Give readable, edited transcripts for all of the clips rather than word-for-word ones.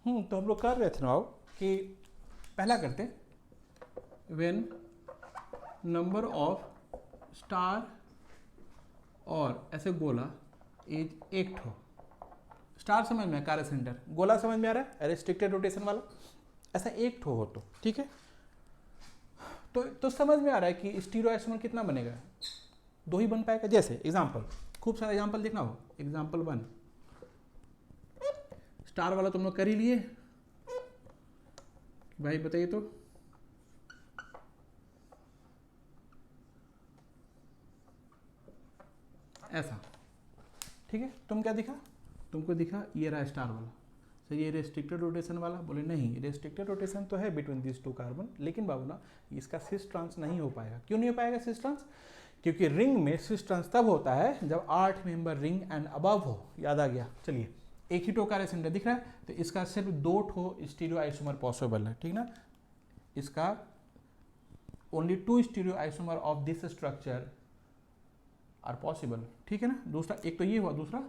तो हम लोग कर रहे थे ना कि पहला करते व्हेन नंबर ऑफ स्टार और ऐसे गोला इज एक ठो। स्टार समझ में, कार्य सेंटर, गोला समझ में आ रहा है, रिस्ट्रिक्टेड रोटेशन वाला, ऐसा एक ठो हो तो ठीक है। तो समझ में आ रहा है कि स्टीरियो आइसोमर कितना बनेगा, दो ही बन पाएगा। जैसे एग्जांपल, खूब सारा एग्जांपल देखना हो। एग्जांपल 1, स्टार वाला तुम लोग कर ही लिए भाई, बताइए तो। ऐसा ठीक है। तुम क्या दिखा, तुमको दिखा ये रहा स्टार वाला। सर ये रेस्ट्रिक्टेड रोटेशन वाला, बोले नहीं रेस्ट्रिक्टेड रोटेशन तो है बिटवीन दिस टू कार्बन, लेकिन बाबू ना इसका सिस ट्रांस नहीं हो पाएगा। क्यों नहीं हो पाएगा सिस ट्रांस? क्योंकि रिंग में सिस ट्रांस तब होता है जब 8 मेंबर रिंग एंड अबव हो। याद आ गया। चलिए, एक ही टो कार्य सेंटर दिख रहा है, तो इसका सिर्फ 2 ठो स्टीरियो आइसोमर पॉसिबल है, ठीक ना। इसका only 2 stereo isomer of this structure are possible, ठीक है ना। दूसरा, एक तो ये हुआ, दूसरा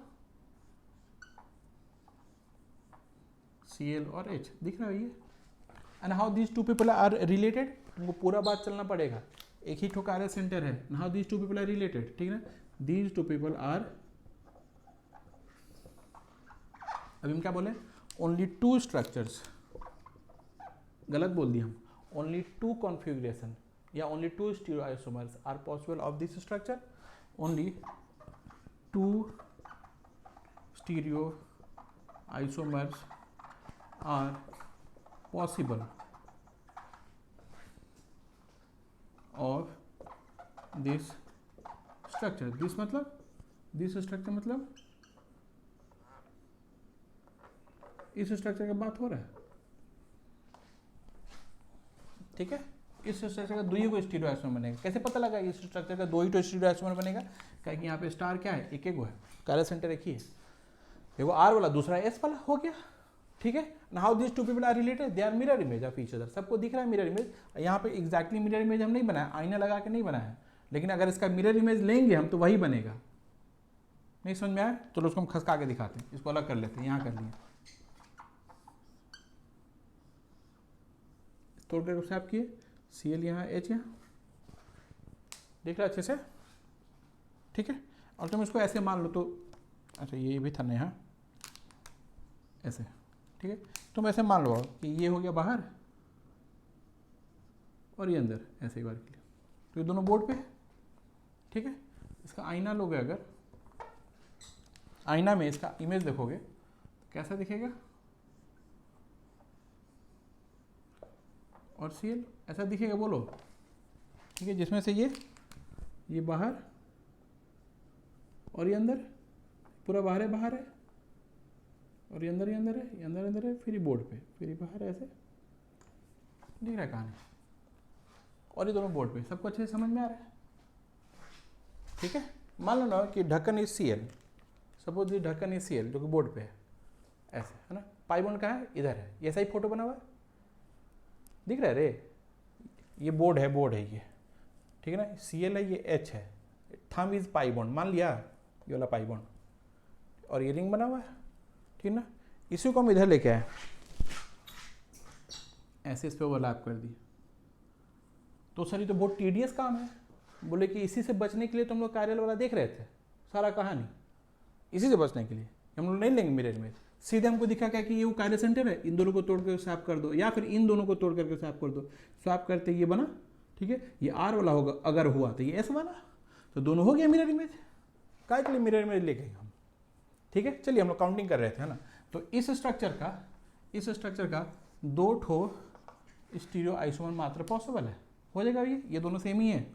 Cl और H दिख रहा है ये। And how these two people are related, तुमको पूरा बात चलना पड़ेगा। एक ही ठो कार्य सेंटर है, how these two people are related, ठीक है ना। दीज टू पीपल आर, अभी हम क्या बोले, ओनली 2 स्ट्रक्चर्स, गलत बोल दिया हम, ओनली 2 कॉन्फ़िगरेशन या only 2 stereo isomers are possible of this structure. Only 2 stereo isomers are possible of this structure। this मतलब, this structure मतलब इस स्ट्रक्चर का बात हो रहा है, ठीक है। इस स्ट्रक्चर का दो ही को स्टीरियो आइसोमर बनेगा। कैसे पता लगा इस स्ट्रक्चर का दो ही तो स्टीरियो आइसोमर बनेगा? क्या कि यहाँ पे स्टार क्या है, एक एक है, कार्य सेंटर एक ही है। देखो आर वाला, दूसरा एस वाला, हो गया, ठीक है। How this two people are related, they are mirror image of each other. सबको दिख रहा है मिरर इमेज। यहाँ पे एग्जैक्टली मिरर इमेज हम नहीं बनाया, आईना लगा के नहीं बनाया, लेकिन अगर इसका मिरर इमेज लेंगे हम तो वही बनेगा। नहीं समझ में आया? चलो उसको हम खसका के दिखाते हैं, इसको अलग कर लेते हैं। यहाँ कर लिए, तोड़ कर साफ किए, Cl यहाँ, H यहाँ, देख रहा अच्छे से, ठीक है। और तुम इसको ऐसे मान लो तो, अच्छा ये भी था ना यहाँ, ऐसे, ठीक है। तुम ऐसे मान लो कि ये हो गया बाहर और ये अंदर, ऐसे ही बार के लिए, तो ये दोनों बोर्ड पे है, ठीक है। इसका आईना लोगे, अगर आईना में इसका इमेज देखोगे तो कैसा दिखेगा, और Cl ऐसा दिखेगा, बोलो, ठीक है। जिसमें से ये बाहर और ये अंदर, पूरा बाहर है, और ये अंदर है, ये अंदर है, फिर ये बोर्ड पे, फिर ये बाहर है, ऐसे दिख रहा है कहानी, और ये दोनों बोर्ड पे। सबको अच्छे से समझ में आ रहा है, ठीक है। मान लो ना कि ढक्कन इज Cl, सपोज ये ढक्कन इज Cl जो कि बोर्ड पे है, ऐसे है ना। पाई बॉन्ड कहाँ है, इधर है, ये सही फोटो बना हुआ है, दिख रहा है रे, ये बोर्ड है ये, ठीक है ना। Cl है, ये H है, थंब इज पाई बॉन्ड, मान लिया ये वाला पाई बॉन्ड, और ये रिंग बना हुआ है, ठीक ना। इसी को हम इधर लेके आए, ऐसे इस पे ओवरलैप कर दिए। तो सर ये तो बहुत टीडियस काम है। बोले कि इसी से बचने के लिए तुम लोग कार्यल वाला देख रहे थे, सारा कहानी इसी से बचने के लिए। हम लोग नहीं लेंगे मिरर इमेज, सीधे हमको दिखा क्या कि ये वो कार्य सेंटर है, इन दोनों को तोड़ कर स्वैप कर दो, या फिर इन दोनों को तोड़ करके स्वैप कर दो। स्वैप करते ये बना, ठीक है। ये आर वाला होगा, अगर हुआ तो ये एस वाला, तो दोनों हो गया मिरर इमेज। काय के लिए मिरर इमेज लेके हम, ठीक है। चलिए हम लोग काउंटिंग कर रहे थे, है ना। तो इस स्ट्रक्चर का 2 ठो स्टीरियो आइसोमर मात्र पॉसिबल है, हो जाएगा। ये दोनों सेम ही है,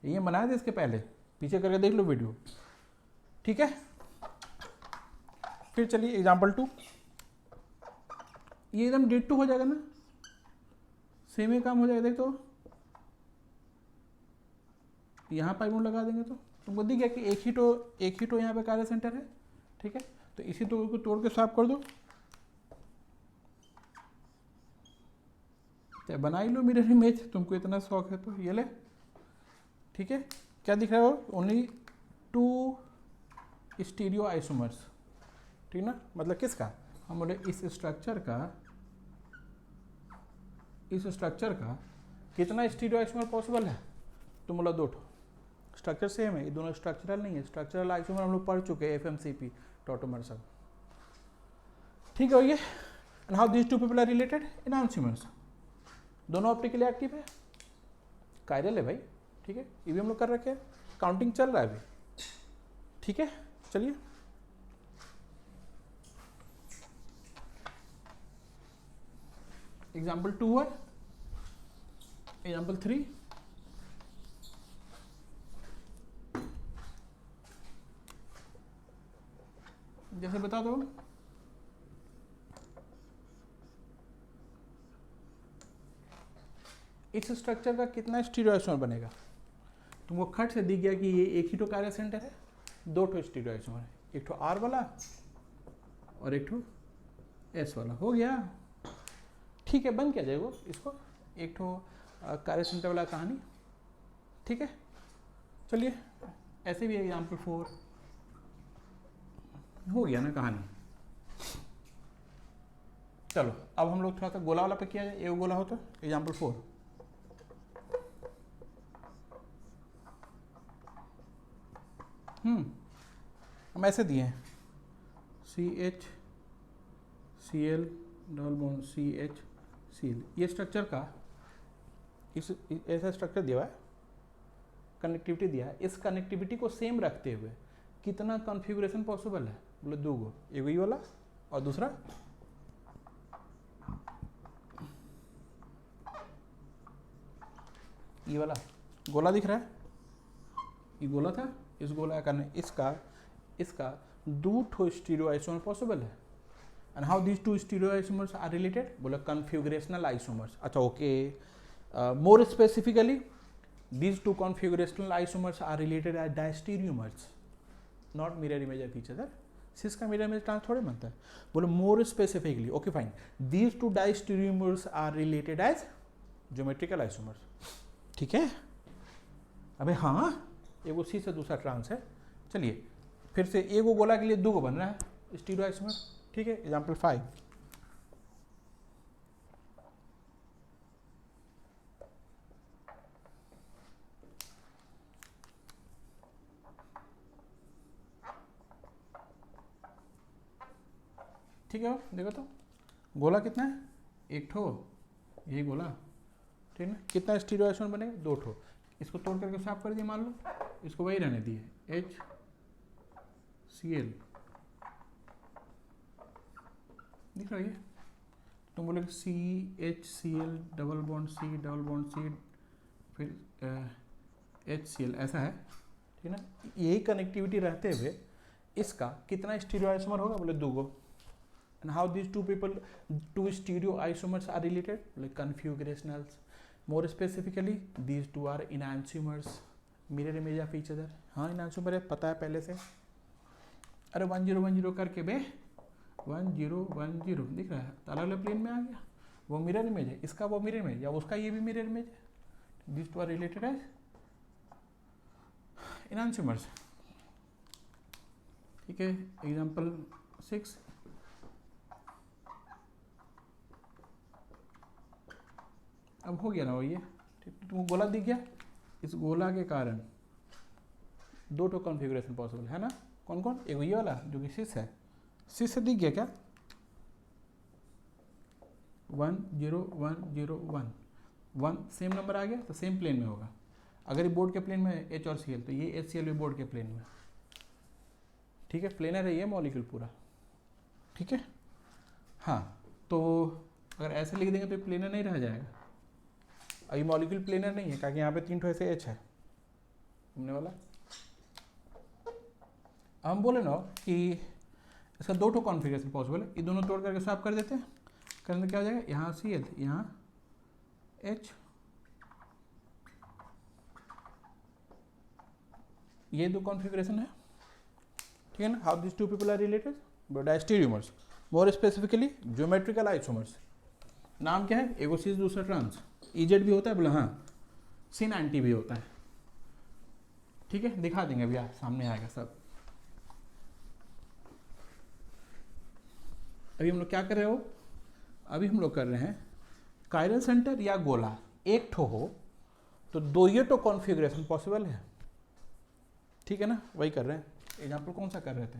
ये बनाए थे इसके पहले, पीछे करके देख लो वीडियो, ठीक है। फिर चलिए एग्जाम्पल 2, ये एकदम डेट 2 हो जाएगा ना, सेम ही काम हो जाएगा। देख तो यहाँ पाई बॉन्ड लगा देंगे तो तुमको दिख गया कि एक ही तो यहाँ पे कार्य सेंटर है, ठीक है। तो इसी तो को तोड़ के स्वैप कर दो, चाहे बना ही लो मिरर इमेज, तुमको इतना शौक है तो ये ले, ठीक है। क्या दिख रहा है, ओनली 2 स्टीरियो आइसोमर्स, ठीक ना। मतलब किसका, हम बोले इस स्ट्रक्चर का इस स्ट्रक्चर का कितना स्टीरियो आइसोमर पॉसिबल है, तो बोला 2 स्ट्रक्चर सेम है, ये दोनों स्ट्रक्चरल नहीं है, स्ट्रक्चरल आइसोमर हम लोग पढ़ चुके हैं FMCP टॉटोमर सब, ठीक है। ये and how these two people are related, announcements, दोनों ऑप्टिकली एक्टिव है, कायरल है भाई, ठीक है, ये भी हम लोग कर रखे हैं, काउंटिंग चल रहा है अभी, ठीक है। चलिए एग्जाम्पल 2 है, एग्जाम्पल 3, जैसे बता दो, इस स्ट्रक्चर का कितना स्टीरियो आइसोमर बनेगा, तुमको खट से दिख गया कि ये एक ही तो कार्य सेंटर है, 2 स्टीरियो आइसोमर है, एक तो R वाला और एक तो S वाला, हो गया, ठीक है, बंद किया जाएगा इसको, एक तो कार्य सेंटर वाला कहानी, ठीक है। चलिए ऐसे भी एग्जाम्पल 4 हो गया ना कहानी। चलो अब हम लोग थोड़ा सा गोला वाला पे किया जाए, एक गोला हो तो एग्जाम्पल 4, हम ऐसे दिए हैं CHCl डबल बॉन्ड CHCl, ये स्ट्रक्चर का इस ऐसा स्ट्रक्चर दिया हुआ है, कनेक्टिविटी दिया है, इस कनेक्टिविटी को सेम रखते हुए कितना कॉन्फ़िगरेशन पॉसिबल है, बोले 2 गो, एक ये वाला और दूसरा ये वाला, गोला दिख रहा है, ये गोला था, इस गोला का इसका 2 स्टीरियो आइसोमर पॉसिबल है, and how these 2 stereo isomers are related, बोला कॉन्फ़िगरेशनल आइसोमर्स, अच्छा okay, more specifically these 2 configurational isomers are related as diastereomers, not mirror image of each other, सिस का mirror image ट्रांस थोड़े बनता है, बोले more specifically, okay fine, these 2 diastereomers are related as geometrical isomers, ठीक है। अबे हाँ, एक सी से दूसरा ट्रांस है, चलिए फिर से एक गोला के लिए 2 बन रहा है स्टीरियो आइसोमर, ठीक है। एग्जाम्पल 5, ठीक है, देखो तो गोला कितना है, 1 ठो, यही गोला, ठीक है, कितना स्टीरियो आइसोमर बनेगा, 2 ठो, इसको तोड़ करके साफ कर दिए, मान लो इसको वही रहने दिए HCl, दिख रहा है, तुम बोले CHCl डबल बॉन्ड C फिर HCl, ऐसा है, ठीक है ना, यही कनेक्टिविटी रहते हुए इसका कितना स्टीरियो आइसोमर होगा, बोले 2 गो, and how these 2 stereo isomers are related, like configurationals, more specifically these 2 are enantiomers, mirror image of each other, हाँ enantiomer है, पता है पहले से, अरे 1010 करके बे 1010 दिख रहा है, अलग अलग प्लेन में आ गया, वो मिरर इमेज है, इसका वो मिरर इमेज, या उसका ये भी मिरर इमेज है, these 2 are related as enantiomers, ठीक है। एग्जाम्पल 6, अब हो गया ना वो, ये तुमको गोला दिख गया, इस गोला के कारण 2 कॉन्फ़िगरेशन पॉसिबल है ना, कौन कौन, एक ये वाला जो कि सिस है, सिस से दिख गया क्या, 1 सेम नंबर आ गया तो सेम प्लेन में होगा, अगर ये बोर्ड के प्लेन में है H और Cl, तो ये HCl भी बोर्ड के प्लेन में, ठीक है, प्लेनर है ये मॉलिक्यूल पूरा, ठीक है। हाँ तो अगर ऐसे लिख देंगे तो प्लेनर नहीं रह जाएगा, अभी मॉलिक्यूल प्लेनर नहीं है, क्योंकि यहाँ पे 3 ठो ऐसे H है घूमने वाला, हम बोले ना कि इसका 2 ठो कॉन्फ़िगरेशन पॉसिबल है, ये दोनों तोड़ करके साफ कर देते हैं, करने क्या हो जाएगा, यहाँ Cl यहाँ H, ये 2 कॉन्फ़िगरेशन है, ठीक है ना। How this 2 people are related, diastereomers, more specifically geometrical isomers, नाम क्या है, एगो सिस दूसरा ट्रांस, EZ भी होता है, बोला हाँ, सिन एंटी भी होता है, ठीक है, दिखा देंगे अभी सामने आएगा सब। अभी हम लोग क्या कर रहे हो, अभी हम लोग कर रहे हैं कायरल सेंटर या गोला एक ठो हो तो दो ये तो कॉन्फ़िगरेशन पॉसिबल है, ठीक है ना, वही कर रहे हैं। एग्जाम्पल कौन सा कर रहे थे,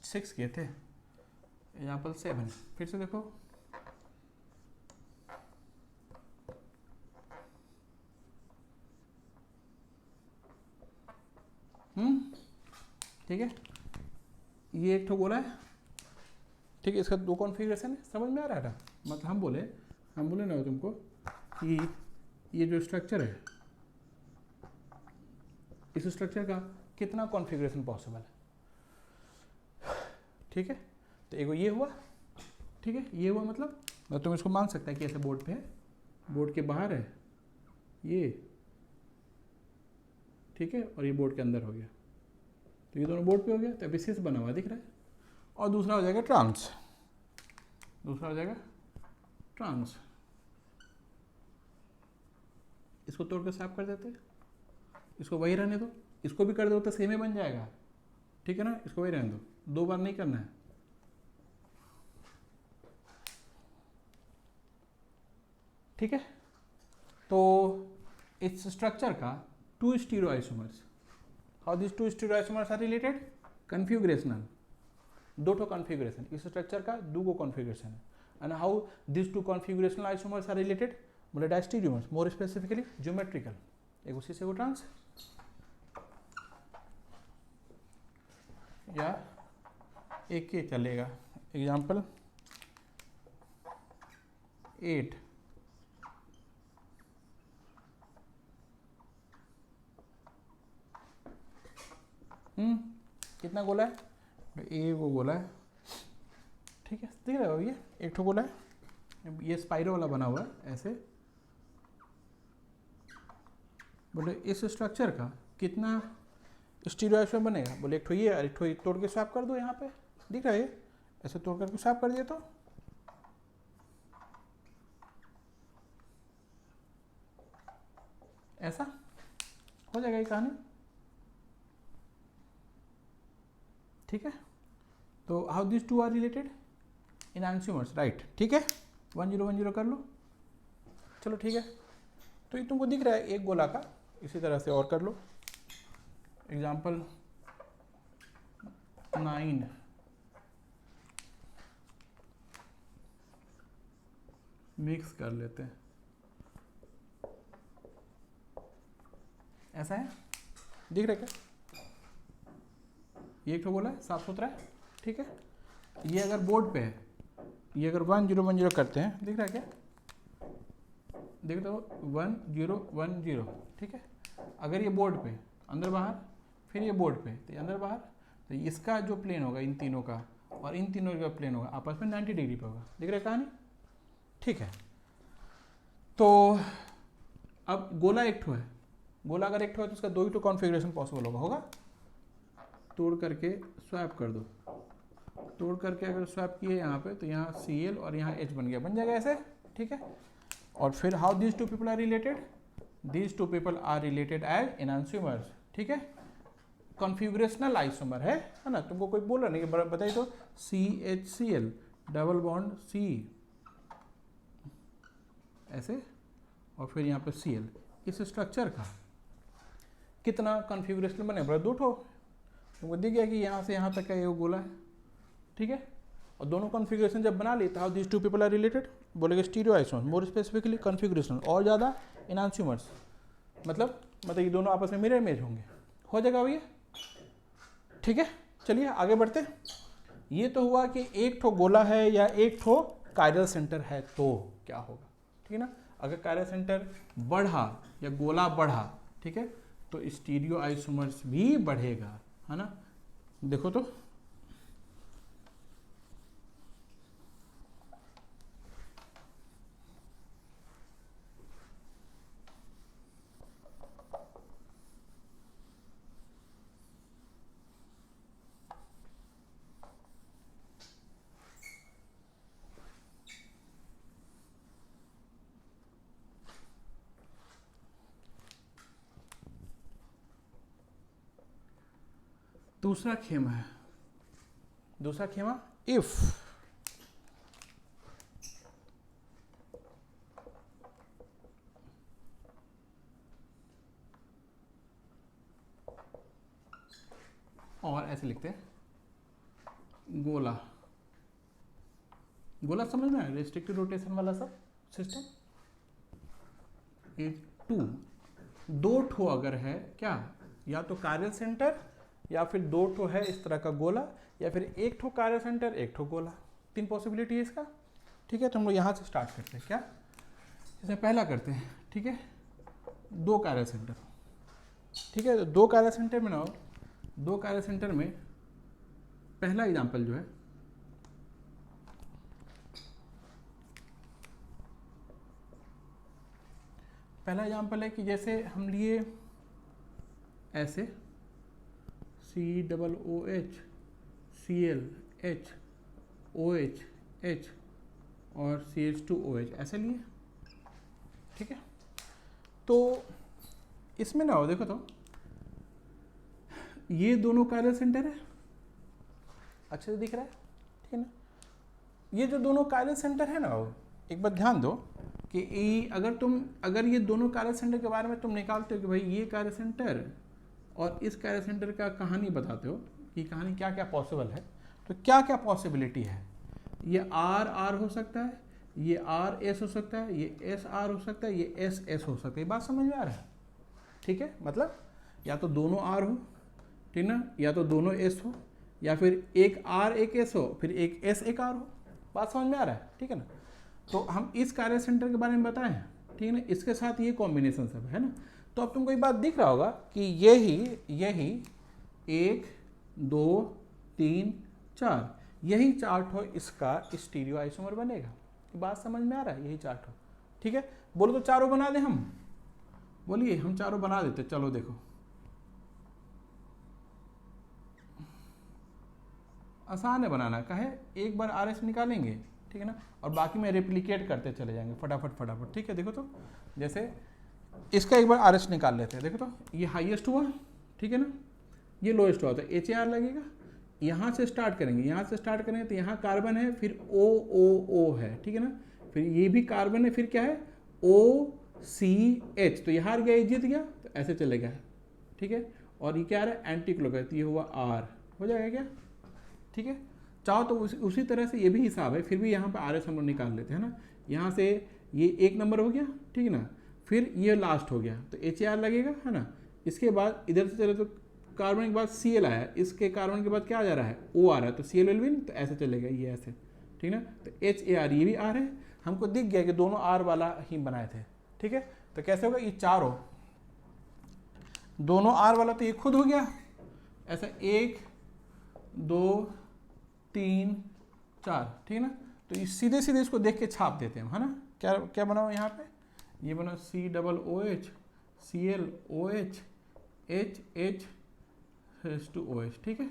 6 किए थे, एग्जाम्पल 7 फिर से देखो। ठीक है, ये एक ठो गोला है, ठीक है, इसका दो कॉन्फ़िगरेशन है, समझ में आ रहा था। मतलब हम बोले ना तुमको कि ये जो स्ट्रक्चर है, इस स्ट्रक्चर का कितना कॉन्फ़िगरेशन पॉसिबल है, ठीक है। तो एगो ये हुआ, ठीक है, ये हुआ मतलब तुम इसको मान सकते हैं कि ऐसे बोर्ड पे है, बोर्ड के बाहर है ये, ठीक है, और ये बोर्ड के अंदर हो गया, तो ये दोनों बोर्ड पे हो गया, तो विशेष बना हुआ दिख रहा है। और दूसरा हो जाएगा ट्रांस, दूसरा हो जाएगा ट्रांस। इसको तोड़ के साफ कर देते हैं, इसको वही रहने दो, इसको भी कर दो तो सेम ही बन जाएगा, ठीक है ना, इसको वही रहने दो, दो बार नहीं करना है। ठीक है, तो इस स्ट्रक्चर का two stereoisomers, how this two stereo isomers are related, configurational, दो ठो कॉन्फ़िगरेशन, इस स्ट्रक्चर का दो को कॉन्फ़िगरेशन है। And how this two configurational isomers are related, बोले डायस्टीरियोमर्स, मोर स्पेसिफिकली ज्योमेट्रिकल, एक उसी से वो ट्रांस, या एक ये चलेगा, एग्जाम्पल 8, कितना गोला है, ए वो गोला है, ठीक है, दिख रहा है, ये एक ठो गोला है, ये स्पाइरो वाला बना हुआ है ऐसे। बोले इस स्ट्रक्चर का कितना स्टीरियो आइसोमर बनेगा, बोले एक ठो ये और एक ठो ये, तोड़ के स्वैप कर दो, यहाँ पे दिख रहा है, ऐसे तोड़ करके स्वैप कर दिया तो ऐसा हो जाएगा ये कहानी, ठीक है। तो how this two are related, enantiomers, right, ठीक है, 1010 कर लो, चलो ठीक है। तो ये तुमको दिख रहा है एक गोला का, इसी तरह से और कर लो, एग्जाम्पल 9, मिक्स कर लेते हैं, ऐसा है, दिख रहा है क्या, ये एक तो बोला है, साफ सुथरा है, ठीक है। ये अगर बोर्ड पे है, ये अगर 1010 करते हैं, दिख रहा है क्या, देख दो 1010, ठीक है। अगर ये बोर्ड पे अंदर बाहर, फिर ये बोर्ड पे, तो ये अंदर बाहर, तो इसका जो प्लेन होगा इन तीनों का और इन तीनों का प्लेन होगा आपस में 90 डिग्री पे होगा, दिख रहा है कहानी, ठीक है। तो अब गोला एक ठो है, गोला अगर एक ठो है तो उसका दो ही ठो कॉन्फ़िगरेशन पॉसिबल होगा, तोड़ करके स्वैप कर दो, तोड़ करके अगर स्वैप किए यहाँ पे तो यहाँ Cl और यहाँ H बन गया, बन जाएगा ऐसे, ठीक है। और फिर how these two people are related, these two people are related as enantiomers, ठीक है, कॉन्फ़िगरेशनल आइसोमर है ना। तुमको कोई बोल रहा नहीं, बताइए तो CHCl डबल बॉन्ड C ऐसे, और फिर यहाँ पे Cl, इस स्ट्रक्चर का कितना कॉन्फ़िगरेशन बने, बड़ा दो ठो, तुमको दिख गया कि यहाँ से यहाँ तक का ये गोला है, ठीक है। और दोनों कॉन्फ़िगरेशन जब बना ली तो how this two people are related, बोलेगे stereoisomers, more specifically configuration, और ज़्यादा एनांसियोमर्स, मतलब ये दोनों आपस में मिरर इमेज होंगे, हो जाएगा भैया, ठीक है। चलिए आगे बढ़ते। ये तो हुआ कि एक ठो गोला है या एक ठो कायरल सेंटर है तो क्या होगा, ठीक है ना। अगर कायरल सेंटर बढ़ा या गोला बढ़ा, ठीक है, तो स्टीरियो आइसोमर्स भी बढ़ेगा, है ना। देखो तो दूसरा खेमा है, दूसरा खेमा, इफ ऐसे लिखते हैं गोला, गोला समझ में आया, रेस्ट्रिक्टिव रोटेशन वाला सब सिस्टम। एक टू, दो ठो अगर है क्या, या तो कार्य सेंटर या फिर दो ठो है इस तरह का गोला, या फिर एक ठो कार्य सेंटर एक ठो गोला, तीन पॉसिबिलिटी है इसका। ठीक है, तो हम लोग यहाँ से स्टार्ट करते हैं क्या, जैसे पहला करते हैं। ठीक है, दो कार्य सेंटर। ठीक है, तो दो कार्य सेंटर में ना, दो कार्य सेंटर में पहला एग्जांपल जो है, पहला एग्जांपल है कि जैसे हम लिए ऐसे COOH Cl H OH H और CH2OH ऐसे लिए। ठीक है, तो इसमें ना हो, देखो तो ये दोनों कार्य सेंटर है, अच्छे से दिख रहा है। ठीक है ना, ये जो दोनों कार्य सेंटर है ना, एक बार ध्यान दो कि अगर ये दोनों कार्य सेंटर के बारे में तुम निकालते हो कि भाई ये कार्य सेंटर और इस कार्य सेंटर का कहानी बताते हो कि कहानी क्या क्या पॉसिबल है, तो क्या क्या पॉसिबिलिटी है, ये R हो सकता है, ये RS हो सकता है, ये SR हो सकता है, ये SS हो सकता है। बात समझ में आ रहा है? ठीक है, मतलब या तो दोनों R हो, ठीक ना, या तो दोनों S हो, या फिर एक R एक S हो, फिर एक S एक R हो। बात समझ में आ रहा है? ठीक है ना, तो हम इस कार्य सेंटर के बारे में बताएं, ठीक है ना, इसके साथ ये कॉम्बिनेशन सब है ना। तो अब तुमको एक बात दिख रहा होगा कि यही 1 2 3 4 यही चार्ट हो, इसका स्टीरियो आइसोमर बनेगा। बात समझ में आ रहा है? यही चार्ट हो। ठीक है, बोलो तो चारों बना दें हम, बोलिए हम चारों बना देते। चलो देखो, आसान है बनाना, कहे एक बार RS निकालेंगे, ठीक है ना, और बाकी में रेप्लिकेट करते चले जाएंगे फटाफट। ठीक है, देखो तो जैसे इसका एक बार RS निकाल लेते हैं। देखो तो ये हाईएस्ट हुआ, ठीक है ना, ये लोएस्ट हुआ, तो HAR लगेगा। यहाँ से स्टार्ट करेंगे, तो यहाँ कार्बन है, फिर OOO है, ठीक है ना, फिर ये भी कार्बन है, फिर क्या है OCH, तो ये हार गया, ये जीत गया, तो ऐसे चलेगा। ठीक है, और ये क्या आ रहा है एंटी क्लॉकवाइज, तो ये हुआ R, हो जाएगा क्या? ठीक है, चाहो तो उसी तरह से ये भी हिसाब है, फिर भी यहाँ पर RS हम लोग निकाल लेते हैं ना। यहाँ से ये एक नंबर हो गया, ठीक है ना, फिर ये लास्ट हो गया, तो HAR लगेगा, है ना। इसके बाद इधर से चले तो कार्बन के बाद Cl आया, इसके कार्बन के बाद क्या आ जा रहा है O आ रहा है, तो Cl विल विन, तो ऐसे चलेगा, ये ऐसे, ठीक ना। तो HAR ये भी R है, हमको दिख गया कि दोनों R वाला ही बनाए थे। ठीक है, तो कैसे होगा, ये चारों दोनों R वाला, तो ये खुद हो गया ऐसा 1 2 3 4, ठीक है ना। तो ये सीधे इसको देख के छाप देते हैं, है ना। क्या बना हुआ यहाँ पे, ये बना COOH ClOH HH2OH, ठीक है।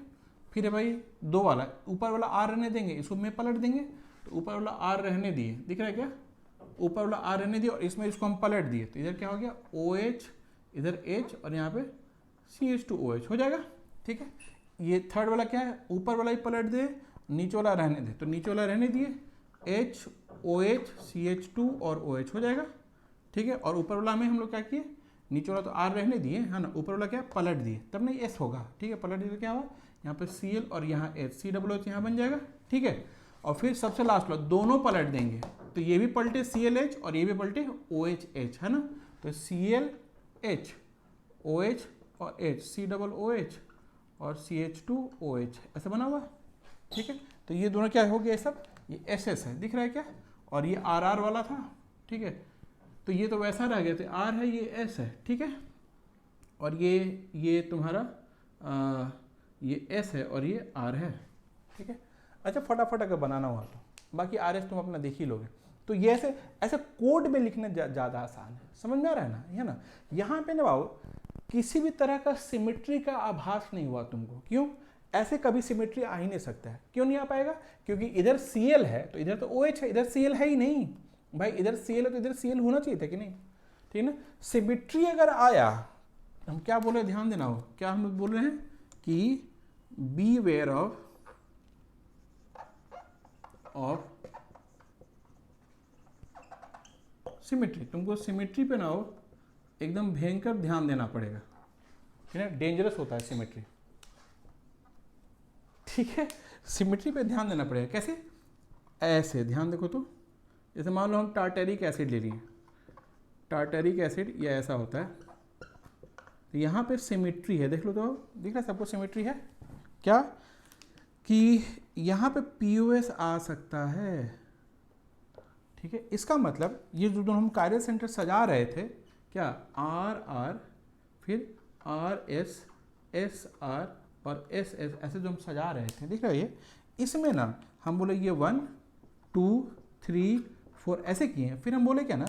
फिर है भाई दो वाला, ऊपर वाला R रहने देंगे, इसको में पलट देंगे, तो ऊपर वाला R रहने दिए, दिख रहा है क्या, ऊपर वाला R रहने दिए, और इसमें इसको हम पलट दिए, तो इधर क्या हो गया OH, इधर H, और यहाँ पे CH2OH हो जाएगा। ठीक है, ये थर्ड वाला क्या है, ऊपर वाला ही पलट दे, नीचे वाला रहने दे, तो नीचे वाला रहने दिए, HOH CH2 और OH हो जाएगा। ठीक है, और ऊपर वाला में हम लोग क्या किए, नीचे वाला तो R रहने दिए, है ना, ऊपर वाला क्या पलट दिए, तब नहीं S होगा। ठीक है, पलट दिए तो क्या हुआ, यहाँ पे Cl और यहाँ H, COOH यहाँ बन जाएगा। ठीक है, और फिर सबसे लास्ट वाला दोनों पलट देंगे, तो ये भी पलटे ClH और ये भी पलटे OHH, है ना, तो ClH OH और H COOH और CH2OH ऐसा बना हुआ। ठीक है, तो ये दोनों क्या हो गया, सब ये SS है, दिख रहा है क्या, और ये RR वाला था। ठीक है, तो ये तो वैसा रह गया, तो R है, ये S है, ठीक है, और ये तुम्हारा ये S है और ये R है। ठीक है, अच्छा फटाफट अगर बनाना हुआ तो, बाकी RS तुम अपना देख ही लोगे। तो ये ऐसे कोड में लिखना ज़्यादा आसान है, समझ में आ रहा है ना, है ना। यहाँ पे ना बाबू किसी भी तरह का सिमेट्री का आभास नहीं हुआ तुमको, क्यों, ऐसे कभी सिमेट्री आ ही नहीं सकता है। क्यों नहीं आ पाएगा, क्योंकि इधर Cl है तो इधर तो OH है, इधर Cl है ही नहीं भाई, इधर Cl है तो इधर Cl होना चाहिए था कि नहीं, ठीक है ना। सिमेट्री अगर आया, हम क्या बोल रहे हैं, ध्यान देना हो, क्या हम लोग बोल रहे हैं कि बी वेयर ऑफ सिमेट्री। तुमको सिमेट्री पे ना हो एकदम भयंकर ध्यान देना पड़ेगा, ठीक है, डेंजरस होता है सिमेट्री। ठीक है, सिमेट्री पे ध्यान देना पड़ेगा। कैसे? ऐसे ध्यान देखो तो, जैसे मान लो हम टार्टेरिक एसिड ले लिए, टार्टेरिक एसिड ये ऐसा होता है, तो यहाँ पे सिमेट्री है, देख लो तो, दिख रहा है सबको सिमेट्री है क्या, कि यहाँ पे पीओएस आ सकता है। ठीक है, इसका मतलब ये जो दोनों हम कायरल सेंटर सजा रहे थे, क्या आर आर फिर आर एस एस आर और एस एस, ऐसे जो हम सजा रहे थे, दिख रहा है ये, इसमें ना हम बोले ये 1 2 3 4 ऐसे किए हैं, फिर हम बोले क्या ना,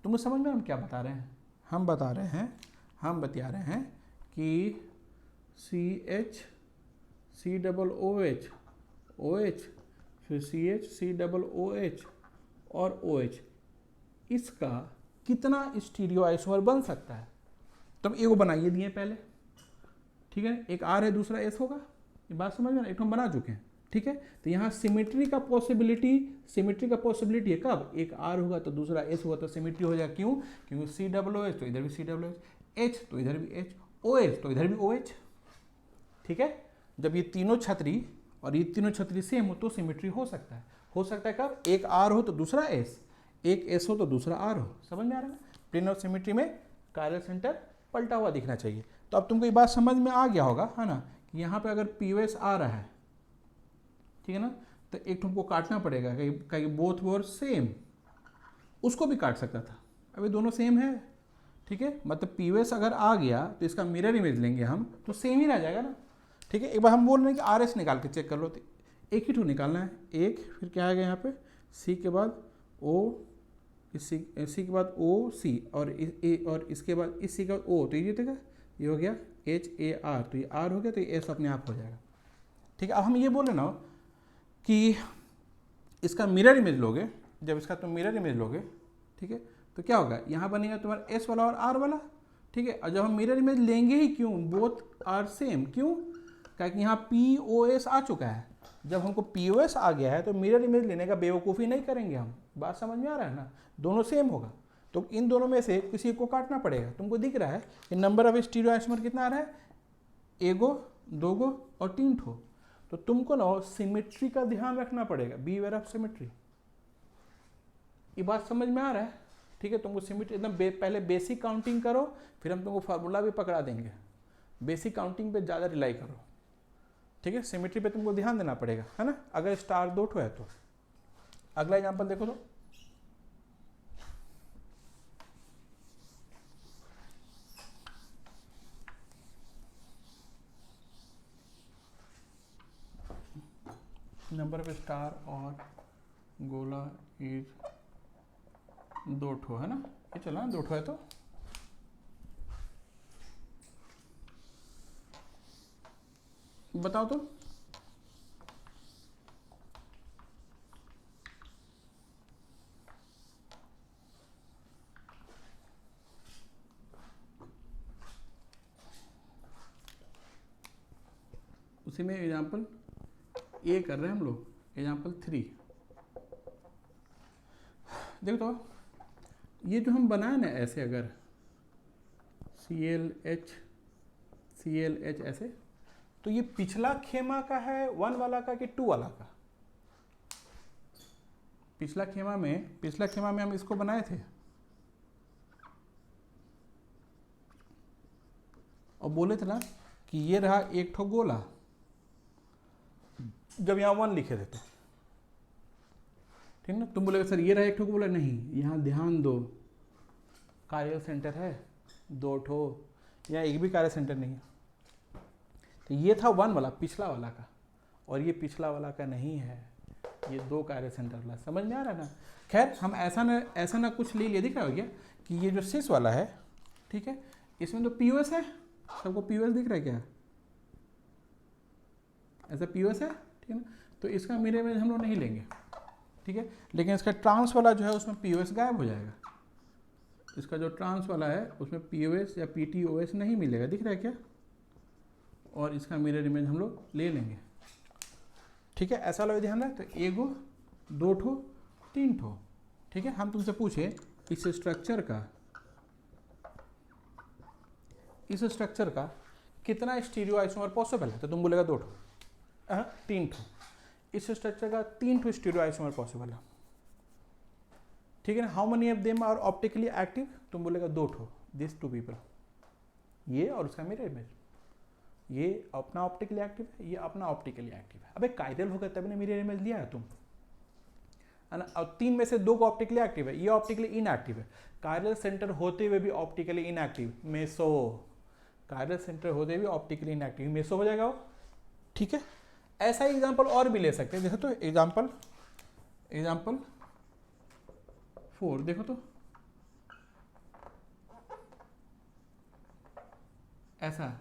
तुम समझ में हम क्या बता रहे हैं, हम बता रहे हैं कि C H C double O H O H फिर C H C double O H और ओ एच, इसका कितना स्टीरियो आइसोमर बन सकता है। तो हम एगो बनाइए दिए पहले, ठीक है, एक आर है दूसरा एस होगा, ये बात समझ में ना, एक हम बना चुके हैं। ठीक है, तो यहाँ सिमेट्री का पॉसिबिलिटी है कब, एक आर होगा तो दूसरा एस होगा तो सिमेट्री हो जाएगा। क्यों? क्योंकि सी डबल ओ एच तो इधर भी C double O H, H तो इधर भी एच, ओ एच तो इधर भी ओ एच। ठीक है, जब ये तीनों छतरी और ये तीनों छतरी सेम हो तो सिमेट्री हो सकता है। कब? एक आर हो तो दूसरा एस, एक एस हो तो दूसरा आर हो। समझ में आ रहा है? प्लेन ऑफ सिमेट्री में कायरल सेंटर पलटा हुआ दिखना चाहिए। तो अब तुमको ये बात समझ में आ गया होगा, है ना, कि यहाँ पे अगर पीओएस आ रहा है, ठीक है ना, तो एक तुमको काटना पड़ेगा, कहीं बोथ वर सेम, उसको भी काट सकता था, अभी दोनों सेम है। ठीक है, मतलब पीओएस अगर आ गया तो इसका मिरर इमेज लेंगे हम तो सेम ही रह जाएगा ना। ठीक है, एक बार हम बोल रहे हैं कि आर एस निकाल के चेक कर लो, तो एक ही ठो निकालना है, एक, फिर क्या आएगा यहाँ पे सी के बाद ओ, सी के बाद ओ सी, और इसके बाद इस सी का ओ, तो ये देगा, ये हो गया एच ए आर, तो ये आर हो गया, तो ये एस अपने आप हो जाएगा। ठीक है, अब हम ये बोले ना कि इसका मिरर इमेज लोगे, जब इसका तुम मिरर इमेज लोगे, ठीक है, तो क्या होगा, यहाँ बनेगा तुम्हारा एस वाला और आर वाला। ठीक है, और जब हम मिरर इमेज लेंगे ही क्यों, बोथ आर सेम, क्यों, क्योंकि यहाँ पी ओ एस आ चुका है। जब हमको पी ओ एस आ गया है तो मिरर इमेज लेने का बेवकूफ़ी नहीं करेंगे हम। बात समझ में आ रहा है ना, दोनों सेम होगा, तो इन दोनों में से किसी को काटना पड़ेगा। तुमको दिख रहा है कि नंबर ऑफ स्टीरियो आइसोमर कितना आ रहा है, एगो, दोगो और 3 ठो। तो तुमको ना सिमेट्री का ध्यान रखना पड़ेगा, बी अवेयर ऑफ सिमेट्री। ये बात समझ में आ रहा है? ठीक है, तुमको सिमेट्री एकदम पहले बेसिक काउंटिंग करो, फिर हम तुमको फार्मूला भी पकड़ा देंगे। बेसिक काउंटिंग पे ज़्यादा रिलाई करो। ठीक है, सिमेट्री पे तुमको ध्यान देना पड़ेगा, है ना, अगर स्टार 2 ठो है तो। अगला एग्जाम्पल देखो तो, नंबर ऑफ स्टार और गोला इज 2 ठो, है ना, ये चला ना 2 ठो है तो बताओ तो, उसी में एग्जाम्पल ए कर रहे हैं हम लोग, एग्जाम्पल 3 देखो तो, ये जो हम बनाए ना ऐसे, अगर सी एल एच ऐसे, तो ये पिछला खेमा का है 1 वाला का कि 2 वाला का? पिछला खेमा में हम इसको बनाए थे और बोले थे ना कि ये रहा एक ठो गोला, जब यहाँ 1 लिखे थे तो, ठीक ना, तुम बोले सर ये रहा एक ठो गोला, नहीं, यहाँ ध्यान दो, कायरल सेंटर है 2 ठो, यहाँ एक भी कायरल सेंटर नहीं है। तो ये था 1 वाला, पिछला वाला का, और ये पिछला वाला का नहीं है, ये 2 कायरल सेंटर वाला। समझ में आ रहा है ना? खैर, हम ऐसा ना कुछ ले लिया, दिख रहा हो गया कि ये जो 6 वाला है, ठीक है, इसमें तो पीओएस है, सबको पीओएस दिख रहा है क्या, ऐसा पीओएस है, ठीक है ना, तो इसका मिरर इमेज हम लोग नहीं लेंगे। ठीक है, लेकिन इसका ट्रांस वाला जो है उसमें पीओएस गायब हो जाएगा। इसका जो ट्रांस वाला है उसमें पीओएस या पीटीओएस नहीं मिलेगा, दिख रहा है क्या, और इसका मिरर इमेज हम लोग ले लेंगे। ठीक है, ऐसा लोग ध्यान रख, तो एगो, 2 ठो, 3 ठो। ठीक है, हम तुमसे पूछे इस स्ट्रक्चर का कितना स्टीरियो आइसोमर पॉसिबल है, तो तुम बोलेगा 2 ठो। 3 ठो, इस स्ट्रक्चर का 3 ठो स्टीरियो आइसोमर पॉसिबल है, ठीक है ना। How many of them are optically active, तुम बोलेगा 2 ठो, दिस 2 पीपल, ये और उसका मिरर इमेज, ये अपना ऑप्टिकली एक्टिव है, ये अपना ऑप्टिकली एक्टिव है। अबे कायरल होगा तभी ना मिरर इमेज लिया है तुम, है ना। और 3 में से 2 को ऑप्टिकली एक्टिव है, ये ऑप्टिकली इनएक्टिव है। कायरल सेंटर होते हुए भी optically inactive, meso, chiral centre होते हुए ऑप्टिकली इनएक्टिव, मेसो हो जाएगा वो, ठीक है। ऐसा एग्जांपल और भी ले सकते हैं, देखो तो एग्जांपल 4 देखो तो, ऐसा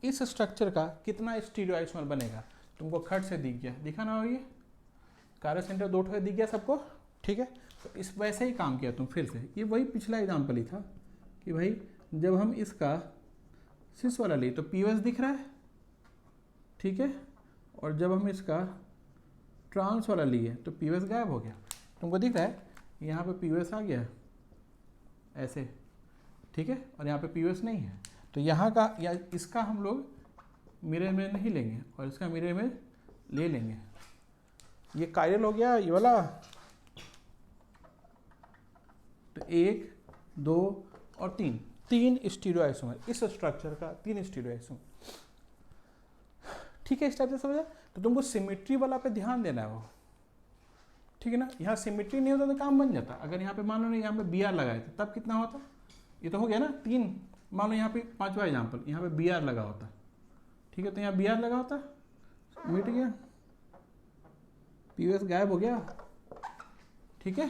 इस स्ट्रक्चर का कितना स्टीरियो आइसोमर बनेगा, तुमको खट से दिख गया, दिखा ना हो, ये कायरल सेंटर 2 ठो दिख गया सबको, ठीक है। तो इस वैसे ही काम किया तुम फिर से, ये वही पिछला एग्जांपल ही था कि भाई जब हम इसका सिस वाला लिए तो पीओएस दिख रहा है, ठीक है, और जब हम इसका ट्रांस वाला लिए तो पीओएस गायब हो गया, तुमको दिख रहा है यहाँ पे पीओएस आ गया ऐसे, ठीक है, और यहाँ पे पीओएस नहीं है, तो यहाँ का या इसका हम लोग मिरर इमेज नहीं लेंगे और इसका मिरर इमेज ले लेंगे। ये कायरल हो गया ये वाला, तो 1 2 और 3 स्टीरियो आइसोमर, इस स्ट्रक्चर का 3 स्टीरियो आइसोमर, ठीक है। इस टाइप से समझा। तो तुमको सिमेट्री वाला पे ध्यान देना है वो, ठीक है ना। यहाँ सिमेट्री नहीं होता तो काम बन जाता। अगर यहाँ पे मान लो नहीं, यहाँ पे बी आर लगाए थे तब कितना होता, ये तो हो गया ना 3, मान लो यहाँ पे 5वां एग्जाम्पल, यहाँ पे बी आर लगा होता, ठीक है, तो यहाँ बी आर लगा होता, मिट गया, पीओएस गायब हो गया, ठीक है,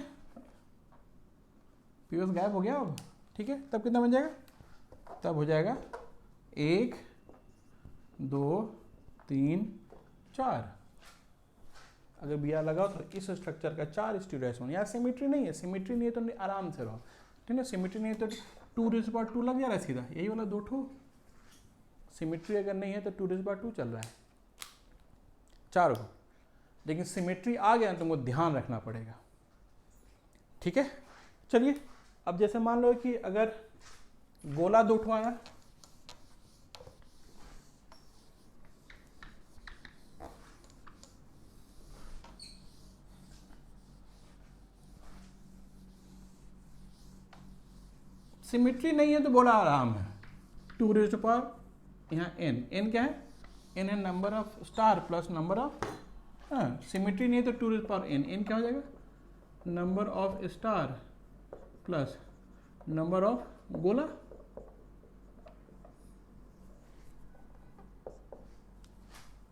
पीओएस गायब हो गया अब, ठीक है। तब कितना बन जाएगा, तब हो जाएगा 1 2 3 4। अगर बी आर लगाओ तो इस स्ट्रक्चर का 4 स्टीरियो आइसोमर। यहाँ सिमेट्री नहीं है, सिमेट्री नहीं है तो आराम से रहो, ठीक है। सिमेट्री नहीं है तो 2⁻² लग जा रहा है सीधा, यही वाला 2 ठो। सिमेट्री अगर नहीं है तो 2⁻² चल रहा है 4 को, लेकिन सिमेट्री आ गया तो तुमको ध्यान रखना पड़ेगा, ठीक है। चलिए अब जैसे मान लो कि अगर गोला 2 ठो आया, सिमेट्री नहीं है तो बोला आराम है, 2⁻, यहाँ n क्या है, n है number of star plus number of, symmetry नहीं है तो 2⁻n, n क्या हो जाएगा, number of star plus number of गोला,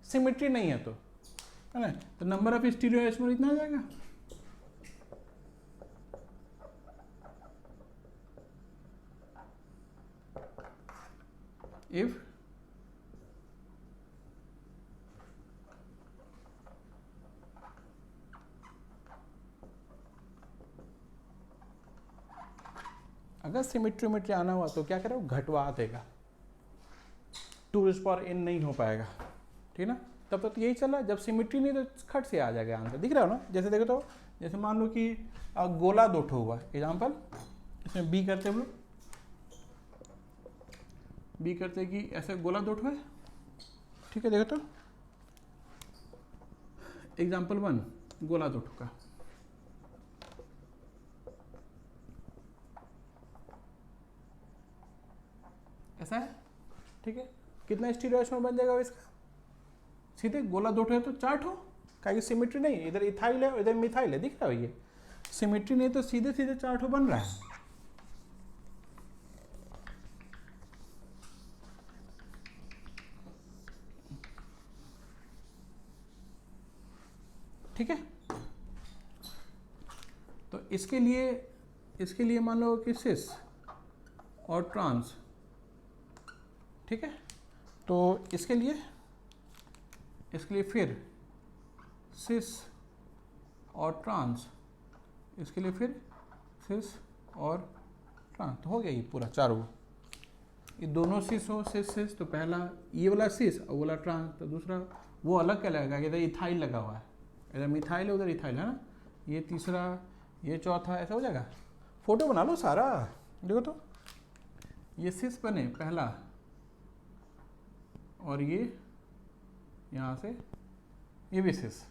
सिमेट्री नहीं है तो, है ना, तो नंबर ऑफ स्टीरियो आइसोमर इतना आ जाएगा। इफ अगर सिमेट्री आना हुआ तो क्या करो, घटवा देगा, 2⁻n नहीं हो पाएगा, ठीक है ना। तब तो यही चल रहा है, जब सिमेट्री नहीं तो खट से आ जाएगा आंसर, दिख रहा हो ना। जैसे देखो तो, जैसे मान लो कि गोला 2 ठो हुआ एग्जाम्पल, इसमें बी करते हम लोग, बी करते कि ऐसे गोला 2 ठो है, ठीक है। देखो तो एग्जाम्पल 1 गोला 2 ठो का, ऐसा है, ठीक है। कितना स्टीरियो आइसोमर बन जाएगा इसका, सीधे गोला 2 ठो है तो 4 ठो, क्या सिमेट्री नहीं है, इधर इथाइल है इधर मिथाइल है, दिख रहा है ये, सिमेट्री नहीं तो सीधे सीधे 4 ठो बन रहा है, ठीक है। तो इसके लिए मान लो कि सिस और ट्रांस, ठीक है। तो इसके लिए फिर सिस और ट्रांस, इसके लिए फिर सिस और ट्रांस, तो हो गया ये पूरा 4 वो, ये दोनों सिस हो, सिस तो पहला ये वाला सिस और वाला ट्रांस, तो दूसरा वो अलग क्या लगेगा, इधर इथाइल लगा हुआ है, इधर मिथाइल है उधर इथाइल है ना, ये तीसरा ये चौथा, ऐसा हो जाएगा। फोटो बना लो सारा, देखो तो ये सिस बने पहला और ये यहाँ से ये भी सिस,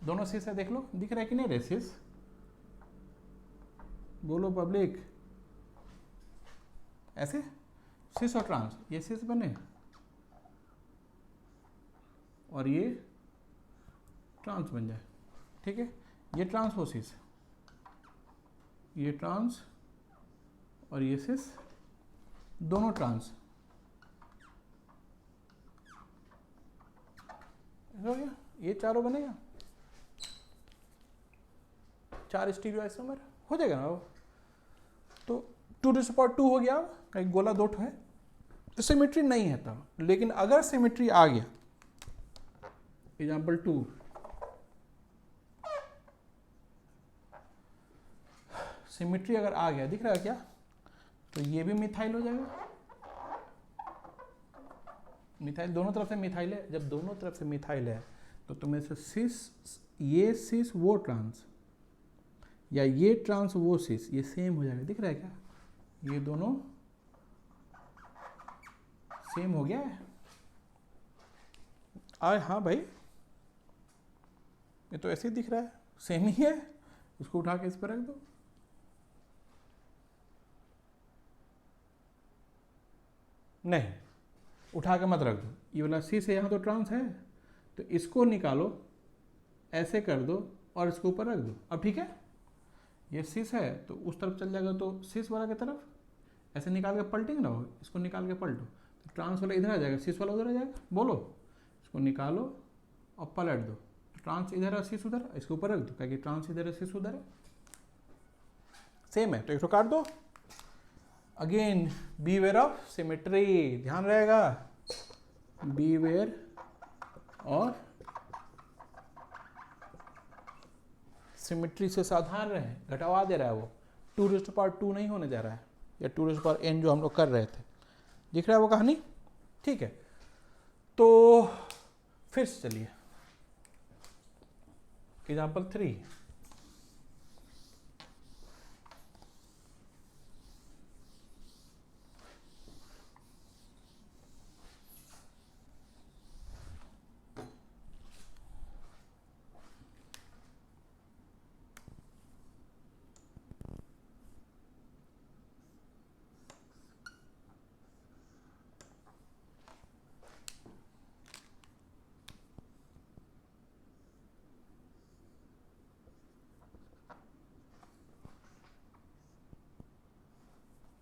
दोनों सिस है, देख लो दिख रहा है कि नहीं रे सिस, बोलो पब्लिक, ऐसे सिस और ट्रांस, ये सिस बने और ये ट्रांस बन जाए, ठीक है, ये ट्रांस हो सिस, ये ट्रांस और ये सिस, दोनों ट्रांस, हो गया, ये चारों बनेगा, 4 स्टीरियो आइसोमर हो जाएगा ना वो। तो 2⁻² हो गया, एक गोला दो है, तो सिमेट्री नहीं है तब, लेकिन अगर सिमेट्री आ गया, एग्जाम्पल 2, सिमेट्री अगर आ गया, दिख रहा है क्या, तो ये भी मिथाइल हो जाएगा, मिथाइल दोनों तरफ से मिथाइल है, जब दोनों तरफ से मिथाइल है तो तुम्हें से सिस, ये सिस वो ट्रांस, या ये ट्रांस वो सिस, ये सेम हो जाएगा, दिख रहा है क्या, ये दोनों सेम हो गया है। हाँ भाई, ये तो ऐसे ही दिख रहा है, सेम ही है, उसको उठा के इस पर रख दो, नहीं उठा के मत रख दो, ये वाला सिस है, यहाँ तो ट्रांस है, तो इसको निकालो, ऐसे कर दो और इसके ऊपर रख दो। अब ठीक है, ये सिस है तो उस तरफ चल जाएगा, तो सिस वाला की तरफ ऐसे निकाल के पलटेंगे ना, इसको निकाल के पलटो, तो ट्रांस वाला इधर आ जाएगा, सिस वाला उधर आ जाएगा, बोलो, इसको निकालो और पलट दो, तो ट्रांस इधर है, सिस उधर, इसके ऊपर रख दो, क्या कि ट्रांस इधर है, सिस उधर है, सेम है, तो इसको काट दो। अगेन बीवेयर ऑफ सिमेट्री, ध्यान रहेगा, बीवेयर और सिमेट्री से सावधान रहे, घटवा दे रहा है वो, 2⁻² नहीं होने जा रहा है, या 2n जो हम लोग कर रहे थे, दिख रहा है वो कहानी, ठीक है। तो फिर से चलिए एग्जाम्पल 3,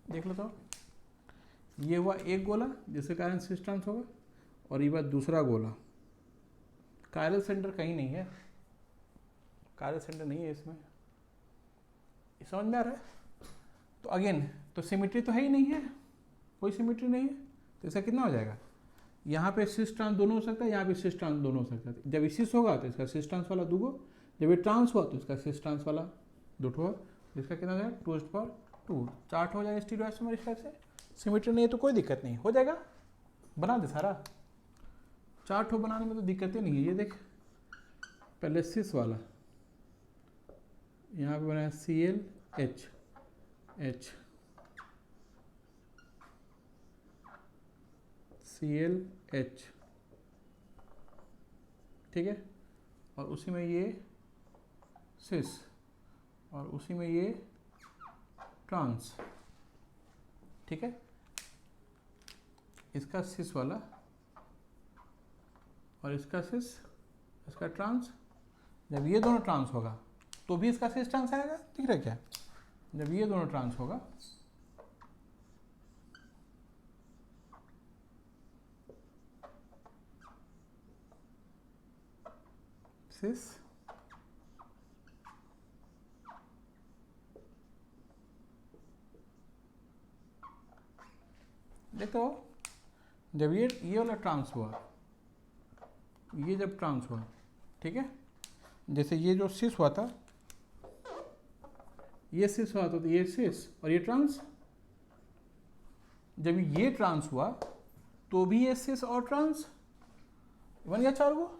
देख लो, तो ये हुआ एक गोला जिसके कारण सिस ट्रांस होगा, और ये हुआ दूसरा गोला, कायरल सेंटर कहीं नहीं है, कायरल सेंटर नहीं है इसमें, समझ में आ रहा है। तो अगेन तो सिमेट्री तो है ही नहीं है, कोई सिमेट्री नहीं है, तो इसका कितना हो जाएगा, यहाँ पे सिस ट्रांस दोनों हो सकता है, यहाँ पे सिस ट्रांस दोनों हो सकता है, जब ये सिस होगा तो इसका सिस ट्रांस वाला दूगो, जब ये ट्रांस हुआ तो इसका सिस ट्रांस वाला दो ठो, इसका कितना हो जाएगा 2⁻², 4 हो जाएगा स्टीरियो आइसोमर इस टाइप से। सिमेट्री नहीं है तो कोई दिक्कत नहीं, हो जाएगा, बना दे सारा, 4 बनाने में तो दिक्कत ही नहीं है। ये देख, पहले सिस वाला, यहाँ पे बनाया ClH, ClH, ठीक है, और उसी में ये सिस, और उसी में ये ट्रांस, ठीक है, इसका सिस वाला और इसका सिस, इसका ट्रांस, जब ये दोनों ट्रांस होगा तो भी इसका सिस ट्रांस आएगा, दिख रहा है क्या, जब ये दोनों ट्रांस होगा सिस, देखो जब ये वाला ट्रांस हुआ, ये जब ट्रांस हुआ, ठीक है, जैसे ये जो सिस हुआ था, ये सिस हुआ था, तो ये सिस और ये ट्रांस, जब ये ट्रांस हुआ तो भी ये सिस और ट्रांस बन गया 4 गो,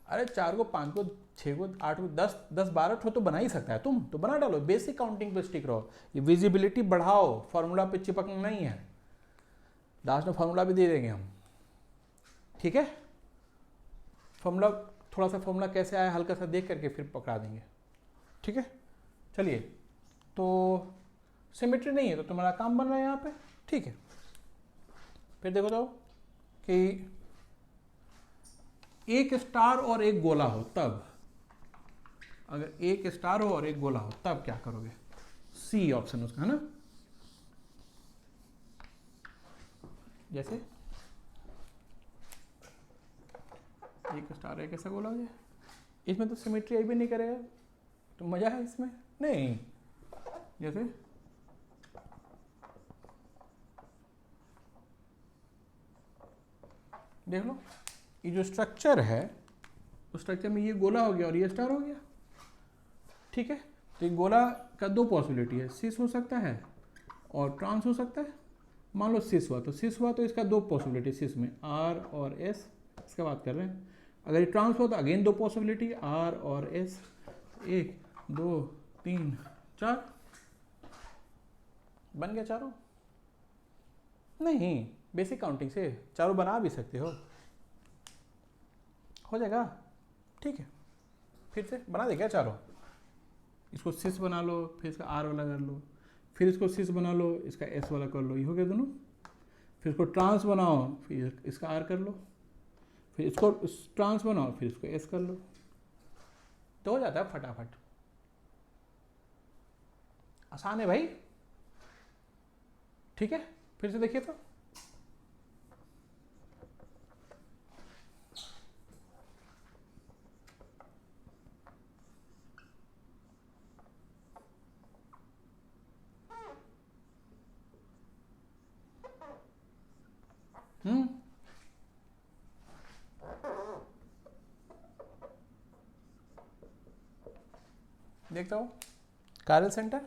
अरे 4 गो, 5 गो, 6 गो, 8 गो, 10, 12 ठो तो बना ही सकता है, तुम तो बना डालो, बेसिक काउंटिंग पे स्टिक रहो, ये विजिबिलिटी बढ़ाओ, फॉर्मूला पे चिपकना नहीं है, लास्ट में फॉर्मूला भी दे देंगे हम, ठीक है, फॉर्मूला थोड़ा सा फॉर्मूला कैसे आया हल्का सा देख करके फिर पकड़ा देंगे, ठीक है। चलिए, तो सिमेट्री नहीं है तो तुम्हारा काम बन रहा है यहाँ पे, ठीक है। फिर देखो तो कि एक स्टार और एक गोला हो तब, अगर एक स्टार हो और एक गोला हो तब क्या करोगे, सी ऑप्शन उसका, है ना। जैसे एक स्टार है, कैसा गोला हो जाए, इसमें तो सिमेट्री भी नहीं करेगा तो मजा है इसमें नहीं। जैसे देख लो, ये जो स्ट्रक्चर है उस स्ट्रक्चर में ये गोला हो गया और ये स्टार हो गया, ठीक है। तो ये गोला का दो पॉसिबिलिटी है, सिस हो सकता है और ट्रांस हो सकता है। मान लो सिस हुआ तो इसका दो पॉसिबिलिटी सिस में, आर और एस, इसका बात कर रहे हैं। अगर ये ट्रांस हुआ तो अगेन दो पॉसिबिलिटी, आर और एस, 1 2 3 4, बन गया चारों। नहीं, बेसिक काउंटिंग से चारों बना भी सकते हो जाएगा, ठीक है। फिर से बना दे क्या चारों, इसको सिस बना लो, फिर इसका आर वाला कर लो, फिर इसको सिस बना लो, इसका एस वाला कर लो, ये हो गया दोनों। फिर इसको ट्रांस बनाओ, फिर इसका आर कर लो, फिर इसको ट्रांस बनाओ, फिर इसको एस कर लो, तो हो जाता है फटाफट। आसान है भाई, ठीक है। फिर से देखिए तो देखता हूँ, कायरल सेंटर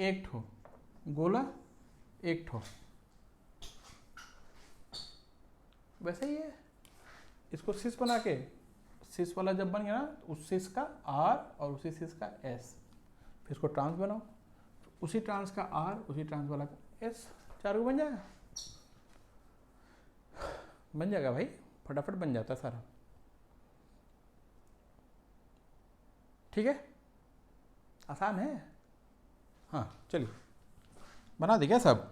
एक ठो, गोला एक ठो, वैसे ही है। इसको सिस बना के, सिस वाला जब बन गया ना, उस सिस का आर और उसी सिस का एस, फिर इसको ट्रांस बनाओ, उसी ट्रांस का आर उसी ट्रांस वाला का एस, चारों बन जाएगा, बन जाएगा भाई, फटाफट बन जाता सारा, ठीक है। आसान है, हाँ चलिए बना दे क्या सब।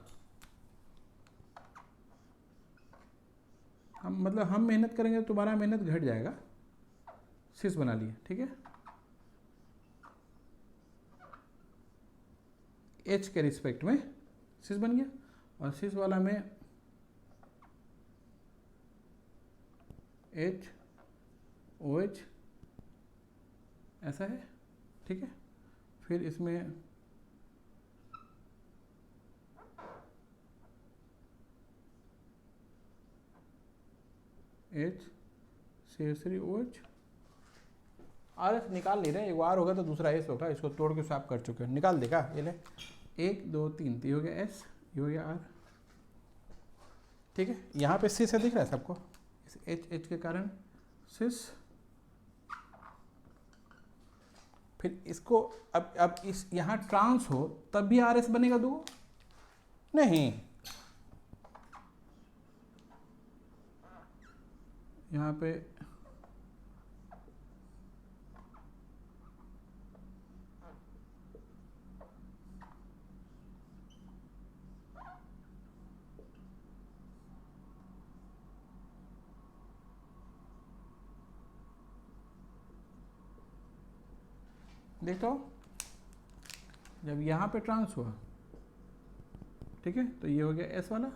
हम मेहनत करेंगे तो तुम्हारा मेहनत घट जाएगा। सिस बना लिए, ठीक है, एच के रिस्पेक्ट में सिस बन गया, और सिस वाला में एच ओ एच ऐसा है, ठीक है। फिर इसमें H C O H, R S निकाल नहीं रहे, एक आर होगा तो दूसरा एस होगा, इसको तोड़ के स्वैप कर चुके हैं, निकाल देगा ये ले, 1 2 3, ये हो गया एस, ये हो गया आर, ठीक है। यहाँ पे सिस है, दिख रहा है सबको, इस एच के कारण सिस। फिर इसको अब इस यहाँ ट्रांस हो तब भी आर एस बनेगा दो, नहीं, यहाँ पे देखता हो, जब यहाँ पे ट्रांस हुआ, ठीक है, तो ये हो गया एस वाला,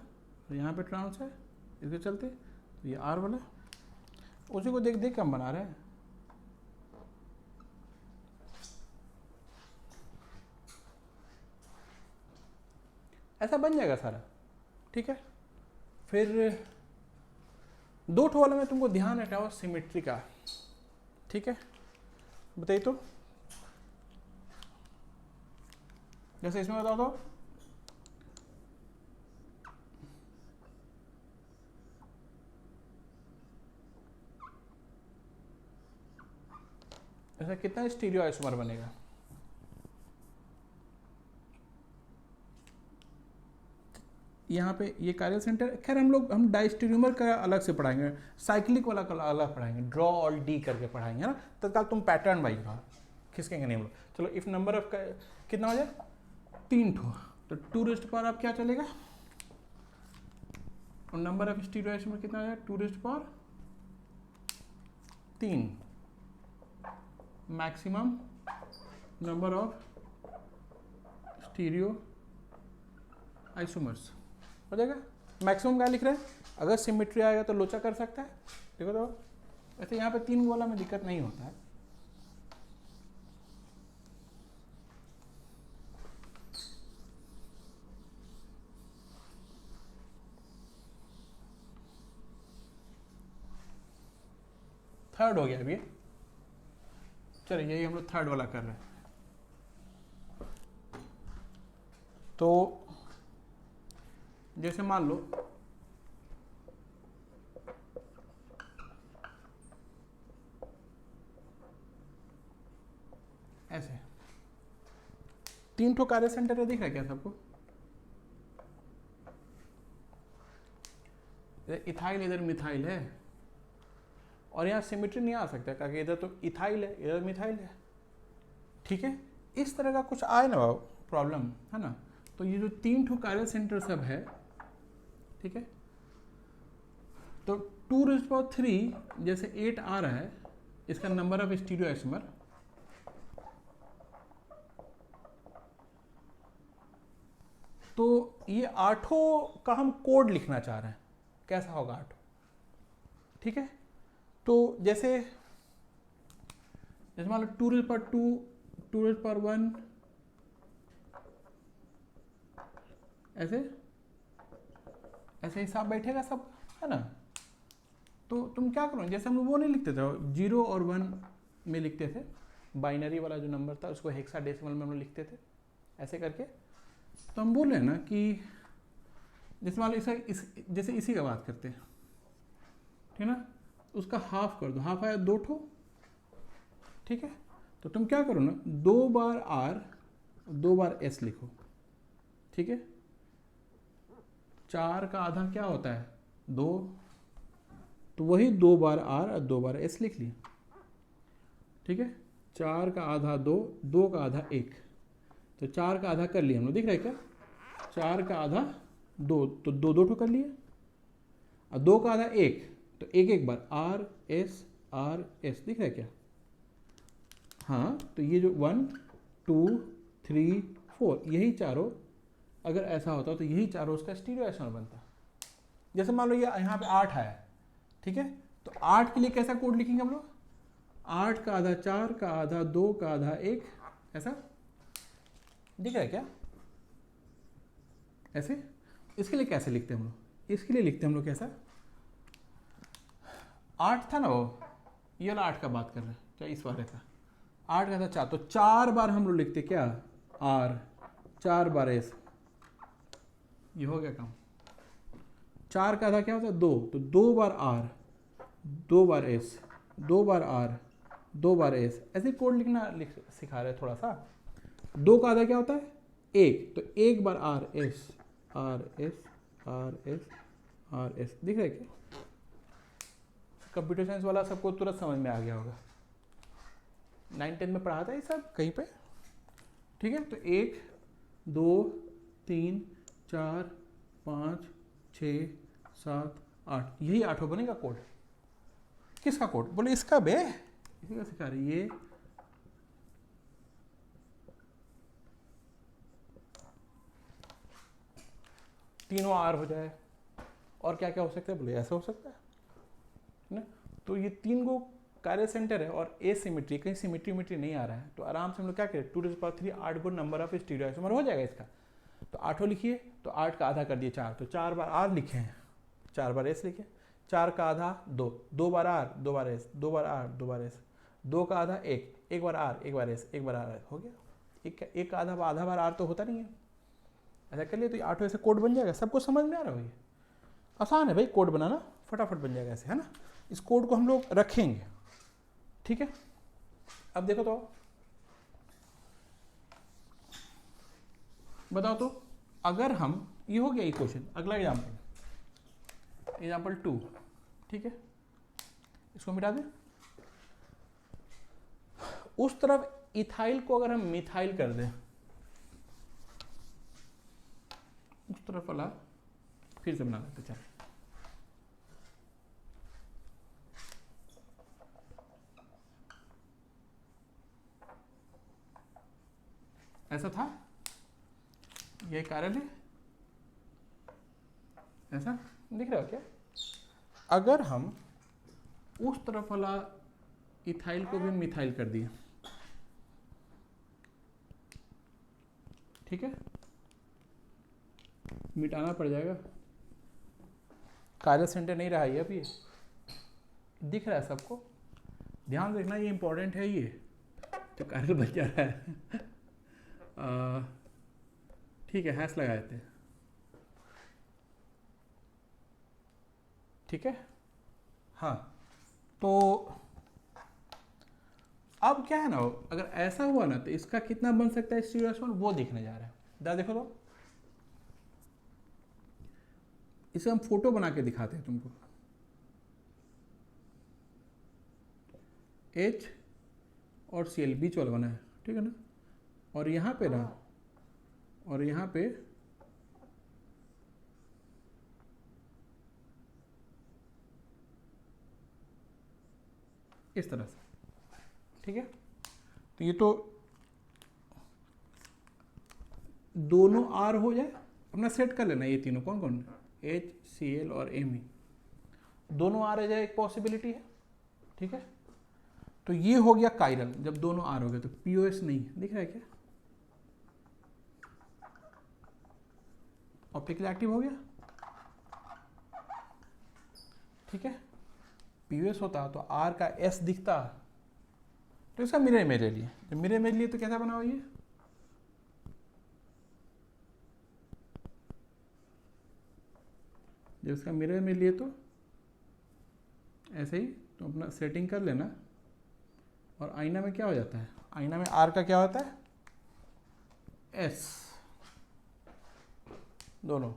तो यहाँ पे ट्रांस है इसके चलते, तो ये आर वाला, उसी को देख देख के हम बना रहे हैं। ऐसा बन जाएगा सारा, ठीक है। फिर दो ठो वाले में तुमको ध्यान हटाओ सिमेट्री का, ठीक है, बताइए तो। जैसे इसमें बताओ तो, ऐसा कितना स्टीरियो आइसोमर बनेगा, यहाँ पे ये कार्य सेंटर, खैर हम डायस्टेरियोमर का अलग से पढ़ाएंगे, साइक्लिक वाला का अलग पढ़ाएंगे, ड्रॉ ऑल डी करके पढ़ाएंगे, है ना। तत्काल तुम पैटर्न वाइज रहा खिसकेंगे नहीं हम लोग। चलो इफ नंबर ऑफ कितना हो जाए 3 ठो, तो 2 रेस्ट पावर आप क्या चलेगा, और नंबर ऑफ स्टीरियोइसोमर कितना हो जाए 2 rest power 3, maximum number of stereo isomers हो जाएगा। मैक्सिमम क्या लिख रहे हैं, अगर सिमेट्री आएगा तो लोचा कर सकता है, देखो तो वैसे यहाँ पे 3 वाला में दिक्कत नहीं होता है। थर्ड हो गया अभी, चलिए यही हम लोग थर्ड वाला कर रहे हैं। तो जैसे मान लो ऐसे 3 ठो कार्य सेंटर है, दिख रहा है क्या सबको, इथाइल इधर मिथाइल है, और यहाँ सिमेट्री नहीं आ सकता क्योंकि इधर तो इथाइल है इधर मिथाइल है, ठीक है। इस तरह का कुछ आए ना प्रॉब्लम, है ना। तो ये जो 3 ठो कार्य सेंटर सब है, ठीक है, तो 2⁻³ जैसे 8 आ रहा है, इसका नंबर ऑफ स्टीरियोआइसोमर, तो ये 8 का हम कोड लिखना चाह रहे हैं, कैसा होगा 8, ठीक है। तो जैसे मान लो 2⁻², 2⁻1 ऐसे हिसाब बैठेगा सब, है ना। तो तुम क्या करो, जैसे हम लोग वो नहीं लिखते थे 0 और 1 में लिखते थे, बाइनरी वाला जो नंबर था उसको हेक्साडेसिमल में हम लोग लिखते थे ऐसे करके। तो हम बोल रहे हैं ना कि जैसे मान लो जैसे इसी का बात करते हैं, ठीक है ना, उसका हाफ कर दो, हाफ आया 2 ठो, ठीक है। तो तुम क्या करो ना, 2 बार R 2 बार S लिखो, ठीक है। 4 का आधा क्या होता है 2, तो वही 2 बार R और 2 बार S लिख लिया, ठीक है। 4 का आधा 2, 2 का आधा 1, तो 4 का आधा कर लिया हम लोग, दिख रहा है क्या, 4 का आधा 2, तो 2 ठो कर लिए, और 2 का आधा 1, तो एक बार R S दिख रहा है क्या, हाँ। तो ये जो 1 2 3 4 यही चारों, अगर ऐसा होता तो यही चारों उसका स्टीरियोआइसोमर बनता। जैसे मान लो ये यहाँ पे 8 है, ठीक है, तो 8 के लिए कैसा कोड लिखेंगे हम लोग, 8 का आधा 4 का आधा 2 का आधा 1, ऐसा दिख रहा है क्या, ऐसे। इसके लिए कैसे लिखते हैं हम लोग, इसके लिए लिखते हैं हम लोग कैसा, 8 था ना वो, ये वाला 8 का बात कर रहे हैं क्या, इस वाले का 8 का था 4, तो 4 बार हम लोग लिखते क्या R, 4 बार S, ये हो गया काम। 4 का आधा क्या होता है 2, तो 2 बार R 2 बार S, 2 बार R 2 बार S, ऐसे कोड लिखना सिखा रहे हैं थोड़ा सा। 2 का आधा क्या होता है 1, तो 1 बार R S, दिख रहा है क्या। कंप्यूटर साइंस वाला सबको तुरंत समझ में आ गया होगा, 9-10 में पढ़ा था ये सब कहीं पे, ठीक है। तो 1 2 3 4 5 6 7 8, यही 8 बनेगा कोड। किसका कोड, बोले इसका बे, इसी का सिखा रही ये तीनों R हो जाए, और क्या क्या हो सकता है, बोले ऐसा हो सकता है ना। तो ये 3 गो कार्य सेंटर है और एसिमेट्री, कहीं सिमेट्री नहीं आ रहा है, तो आराम से हम लोग क्या करें 2⁻3 8 गो नंबर ऑफ स्टीरियोआइसोमर हो जाएगा इसका। तो 8 लिखिए, तो 8 का आधा कर दिए 4, तो 4 बार R लिखे हैं, 4 बार S लिखे, 4 का आधा 2, 2 बार R 2 बार S, 2 बार R 2 बार S, 2 का आधा 1, 1 बार R 1 बार S, 1 बार R, हो गया। एक का आधा बार R तो होता नहीं है, ऐसा कर लिए तो 8 ऐसे कोड बन जाएगा। सबको समझ में आ रहा है, ये आसान है भाई कोड बनाना, फटाफट बन जाएगा ऐसे, है ना। इस कोड को हम लोग रखेंगे, ठीक है। अब देखो तो बताओ, तो अगर हम ये हो गया इक्वेशन। अगला एग्जाम्पल, एग्जाम्पल 2, ठीक है, इसको मिटा दें। उस तरफ इथाइल को अगर हम मिथाइल कर दें, उस तरफ वाला फिर से बना लेते, चलो। ऐसा था, ये कार्बन है, ऐसा दिख रहा हो क्या? अगर हम उस तरफ वाला इथाइल को भी मिथाइल कर दिए, ठीक है, मिटाना पड़ जाएगा, कार्य सेंटर नहीं रहा ये, अब ये दिख रहा है सबको, ध्यान रखना ये इंपॉर्टेंट है, ये तो कार्य बच जा रहा है। ठीक है, हैश लगा देते हैं, ठीक है। हाँ, तो अब क्या है ना, अगर ऐसा हुआ ना तो इसका कितना बन सकता है स्टीरियो वो देखने जा रहा है। दा देखो तो, इसे हम फोटो बना के दिखाते हैं तुमको। H और Cl बीच वाला बना है, ठीक है ना, और यहाँ पे ना, और यहाँ पे इस तरह से, ठीक है। तो ये तो दोनों R हो जाए, अपना सेट कर लेना ये तीनों कौन कौन, H, Cl और Me, दोनों R आ जाए, एक पॉसिबिलिटी है, ठीक है। तो ये हो गया कायरल, जब दोनों R हो गए तो POS नहीं दिख रहा है क्या, ऑप्टिकली एक्टिव हो गया, ठीक है। POS होता तो R का S दिखता, तो इसका मिरर इमेज ले लिए, जब मिरर इमेज लिए तो कैसा बना हुआ ये, जब इसका मिरर इमेज लिए तो ऐसे ही, तो अपना सेटिंग कर लेना। और आईना में क्या हो जाता है, आईना में R का क्या होता है, S, दोनों,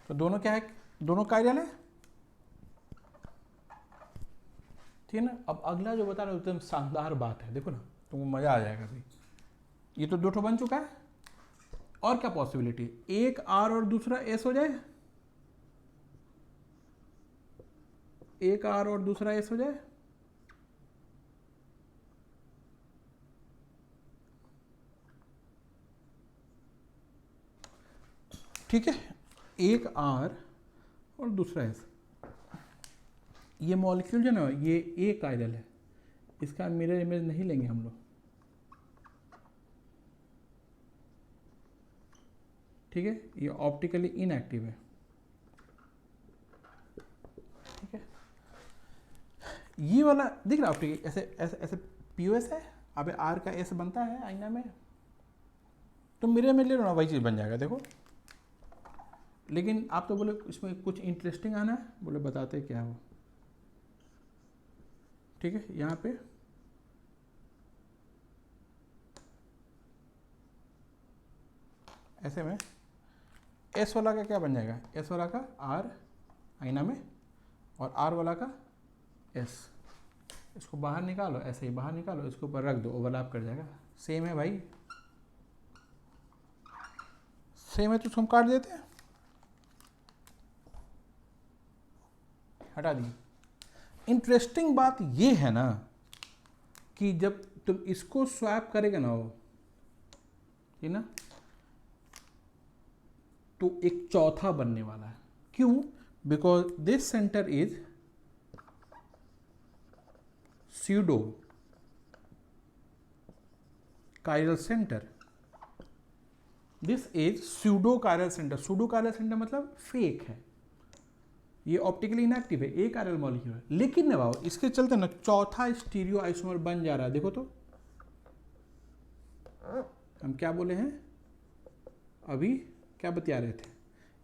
तो दोनों क्या है, दोनों कायरल है, ठीक है ना। अब अगला जो बता रहा हूँ एकदम शानदार बात है, देखो ना, तुमको मजा आ जाएगा भाई। ये तो दो ठो बन चुका है, और क्या पॉसिबिलिटी, एक R और दूसरा S हो जाए, एक R और दूसरा S हो जाए, ठीक है, एक R और दूसरा S। ये मॉलिक्यूल जो ना, ये ए कायरल है, इसका मिरर इमेज नहीं लेंगे हम लोग, ठीक है, ये ऑप्टिकली इनएक्टिव है, ठीक है। ये वाला दिख रहा है ऑप्टिकली, ऐसे ऐसे ऐसे POS है, अब R का S बनता है आईना में, तो मिरर इमेज ले लो ना, वही चीज़ बन जाएगा, देखो। लेकिन आप तो बोले इसमें कुछ इंटरेस्टिंग आना है, बोले बताते क्या हो, ठीक है। यहाँ पे ऐसे में S वाला का क्या बन जाएगा, S वाला का R आईना में, और R वाला का S, इसको बाहर निकालो, ऐसे ही बाहर निकालो, इसके ऊपर रख दो, ओवरलैप कर जाएगा, सेम है भाई, सेम है, तो इसको हम काट देते हैं, हटा दिए। इंटरेस्टिंग बात ये है ना कि जब तुम इसको स्वैप करेगा ना वो, ठीक ना, तो एक चौथा बनने वाला है, क्यों, because this centre is pseudo chiral centre, this is pseudo chiral centre, pseudo chiral centre मतलब फेक है, ये ऑप्टिकली इनएक्टिव है, एक कायरल मॉलिक्यूल है, लेकिन ना बाबू इसके चलते ना चौथा स्टीरियो आइसोमर बन जा रहा है, देखो तो हम क्या बोले हैं अभी, क्या बता रहे थे,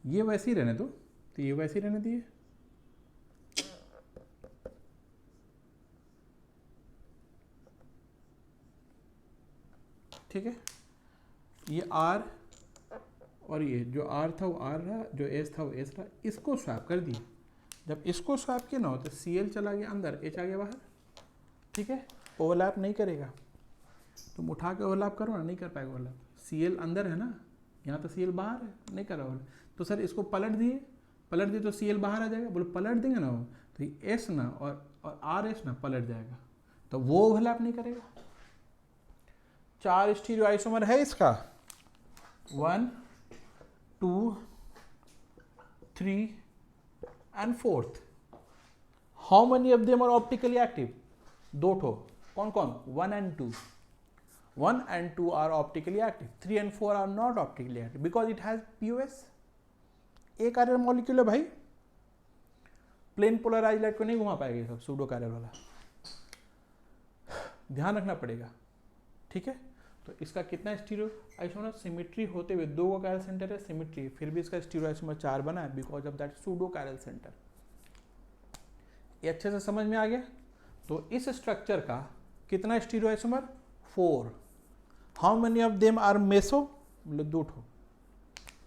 ये वैसे ही रहने दो, तो ये वैसे ही रहने दिए, ठीक है। ये R और ये जो आर था वो आर रहा, जो एस था वो एस रहा, इसको स्वैप कर दिए। जब इसको स्वैप किया ना तो Cl चला गया अंदर, H आ गया बाहर, ठीक है, ओवरलैप नहीं करेगा। तुम उठा के ओवरलैप करो ना, नहीं कर पाएगा ओवरलैप। Cl अंदर है ना, यहाँ तो Cl बाहर है, नहीं कर रहा ओवरलैप। तो सर इसको पलट दिए तो Cl बाहर आ जाएगा। बोलो पलट देंगे ना वो तो ये S ना और आर एस ना पलट जाएगा, तो वो ओवरलैप नहीं करेगा। 4 स्टीरियो आइसोमर है इसका, 1 2 3 and 4th. How many of them are optically active? 2 ठो, कौन कौन? 1 and 2. 1 and 2 are optically active. 3 and 4 are not optically active because it has POS. एक कार्यल मॉलिक्यूल है भाई, प्लेन पोलराइज लाइट को नहीं घुमा पाएगा सब सूडो कार्यल वाला, ध्यान रखना पड़ेगा, ठीक है। तो इसका कितना स्टीरियो आइसोमर, सिमेट्री होते हुए 2 का कायरल सेंटर है, सिमेट्री, फिर भी इसका स्टीरियो आइसोमर 4 बना है because of that pseudo chiral centre. ये अच्छे से समझ में आ गया। तो इस स्ट्रक्चर का कितना stereo isomer, 4। How many of them are meso, मतलब 2 ठो,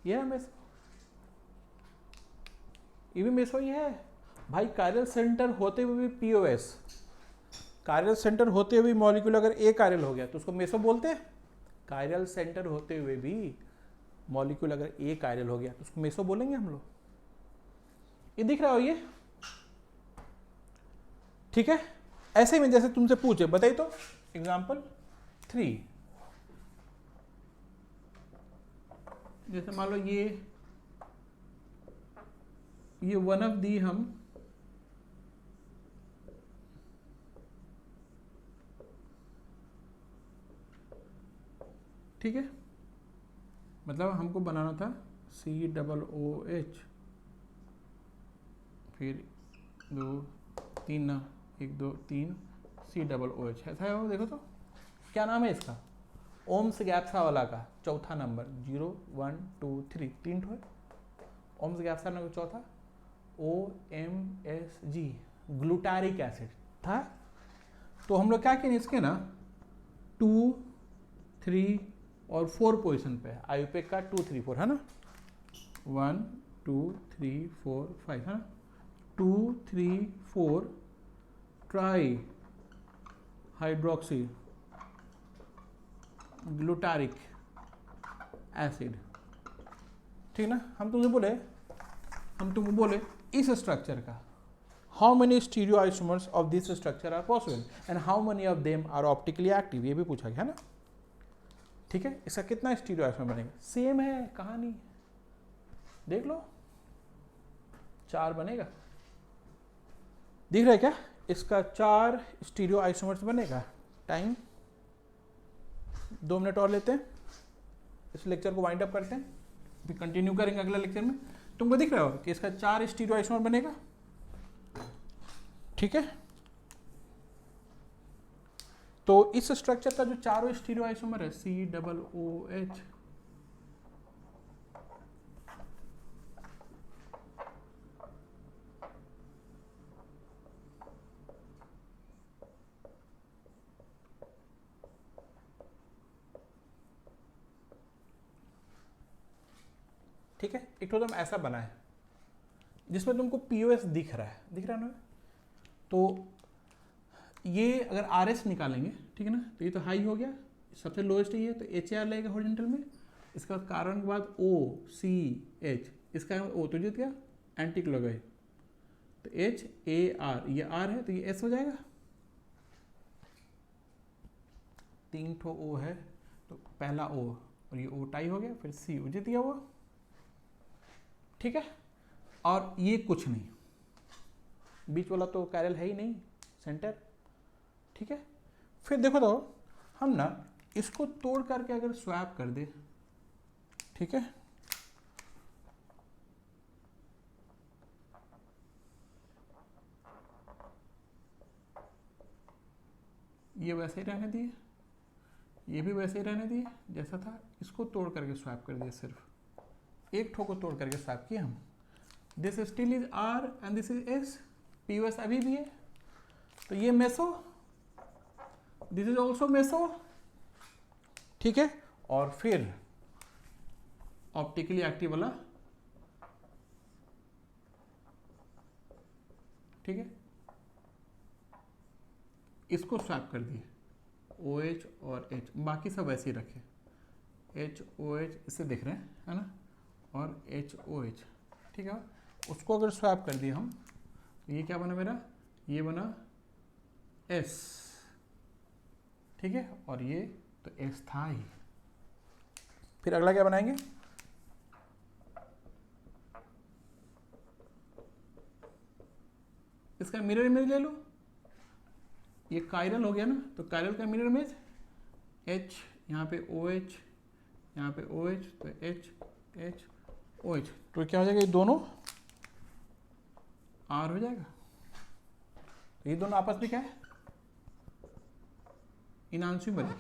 ये है मेसो, ये भी मेसो ही है भाई। कायरल सेंटर होते हुए भी पीओएस, कायरल सेंटर होते हुए मॉलिक्यूल अगर ए कायरल हो गया तो उसको मेसो बोलते हैं। कायरल सेंटर होते हुए भी मॉलिक्यूल अगर ए कायरल हो गया तो उसको मेसो बोलेंगे हम लोग। ये दिख रहा हो ये, ठीक है। ऐसे में जैसे तुमसे पूछे, बताइए तो एग्जांपल 3, जैसे मान लो ये वन ऑफ दी हम ठीक है, मतलब हमको बनाना था COOH, फिर 2 3 ना, 1 2 3 COOH, ऐसा है वो, देखो तो क्या नाम है इसका, ओम्स गैप्सा वाला का चौथा नंबर, 0 1 2 3, 3 ठो है ओम्स गैप्सा का चौथा, OMSG, ग्लूटारिक एसिड था। तो हम लोग क्या किए इसके ना 2 3 और 4 पोजीशन पे है, आयुपेक का 2 3 4 है ना, 1 2 3 4 5 है ना, 2 3 4 ट्राई हाइड्रोक्सी ग्लूटारिक एसिड, ठीक ना। हम तुमको बोले इस स्ट्रक्चर का how many stereo isomers of this structure are possible and how many of them are optically active, ये भी पूछा गया है ना, ठीक है। इसका कितना स्टीरियो आइसोमर बनेगा, सेम है कहानी, देख लो 4 बनेगा, दिख रहा है क्या, इसका 4 स्टीरियो आइसोमर्स बनेगा। टाइम 2 मिनट और लेते हैं, इस लेक्चर को वाइंड अप करते हैं, फिर कंटिन्यू करेंगे अगला लेक्चर में। तुमको दिख रहा हो कि इसका 4 स्टीरियो आइसोमर बनेगा, ठीक है। तो इस स्ट्रक्चर का जो चारों स्टीरियो आइसोमर है COOH, ठीक है। एक तो तुम ऐसा बना है जिसमें तुमको POS दिख रहा है ना, तो ये अगर RS निकालेंगे, ठीक है ना, तो ये तो हाई हो गया, सबसे लोएस्ट ही है, तो HR लगेगा हॉरिजॉन्टल में, इसके बाद कार्बन के बाद OCH, इसका O तो जीत गया, एंटी क्लॉकवाइज, तो HAR, ये R है तो ये S हो जाएगा, 3 ठो O है तो पहला O और ये O टाई हो गया, फिर C जीत गया वो, ठीक है। और ये कुछ नहीं, बीच वाला तो कैरल है ही नहीं, सेंटर, ठीक है। फिर देखो तो हम ना इसको तोड़ करके अगर स्वैप कर दे, ठीक है, ये वैसे ही रहने दिए, ये भी वैसे ही रहने दिए जैसा था, इसको तोड़ करके स्वैप कर दिया, सिर्फ एक ठो को तोड़ करके स्वैप किया हम, this still is R and this is S, POS अभी भी है, तो ये meso, this is also meso, ठीक है। और फिर ऑप्टिकली एक्टिव वाला, ठीक है, इसको स्वैप कर दिए OH और H, बाकी सब वैसे ही रखे, HOH इससे दिख रहे हैं, है ना, और HOH, ठीक है। उसको अगर स्वैप कर दिए हम तो ये क्या बना मेरा, ये बना S, ठीक है, और ये तो S था ही। फिर अगला क्या बनाएंगे, इसका मिरर इमेज ले लो, ये कायरल हो गया ना, तो कायरल का मिरर इमेज H, यहाँ पे OH, यहाँ पे OH, तो H OH, तो क्या हो जाएगा, ये दोनों R हो जाएगा। तो ये दोनों आपस में क्या है, इनएंसिबल,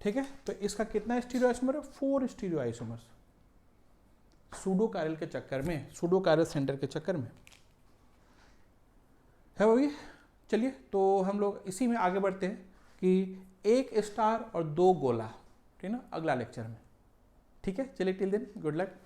ठीक है। तो इसका कितना स्टीरियो आइसोमर है, 4 स्टीरियो आइसोमर्स, सूडो कायरल के चक्कर में, सूडो कायरल सेंटर के चक्कर में है वही। चलिए तो हम लोग इसी में आगे बढ़ते हैं कि एक स्टार और 2 गोला, ठीक है ना, अगला लेक्चर में, ठीक है। चलिए टिल देन गुड लक।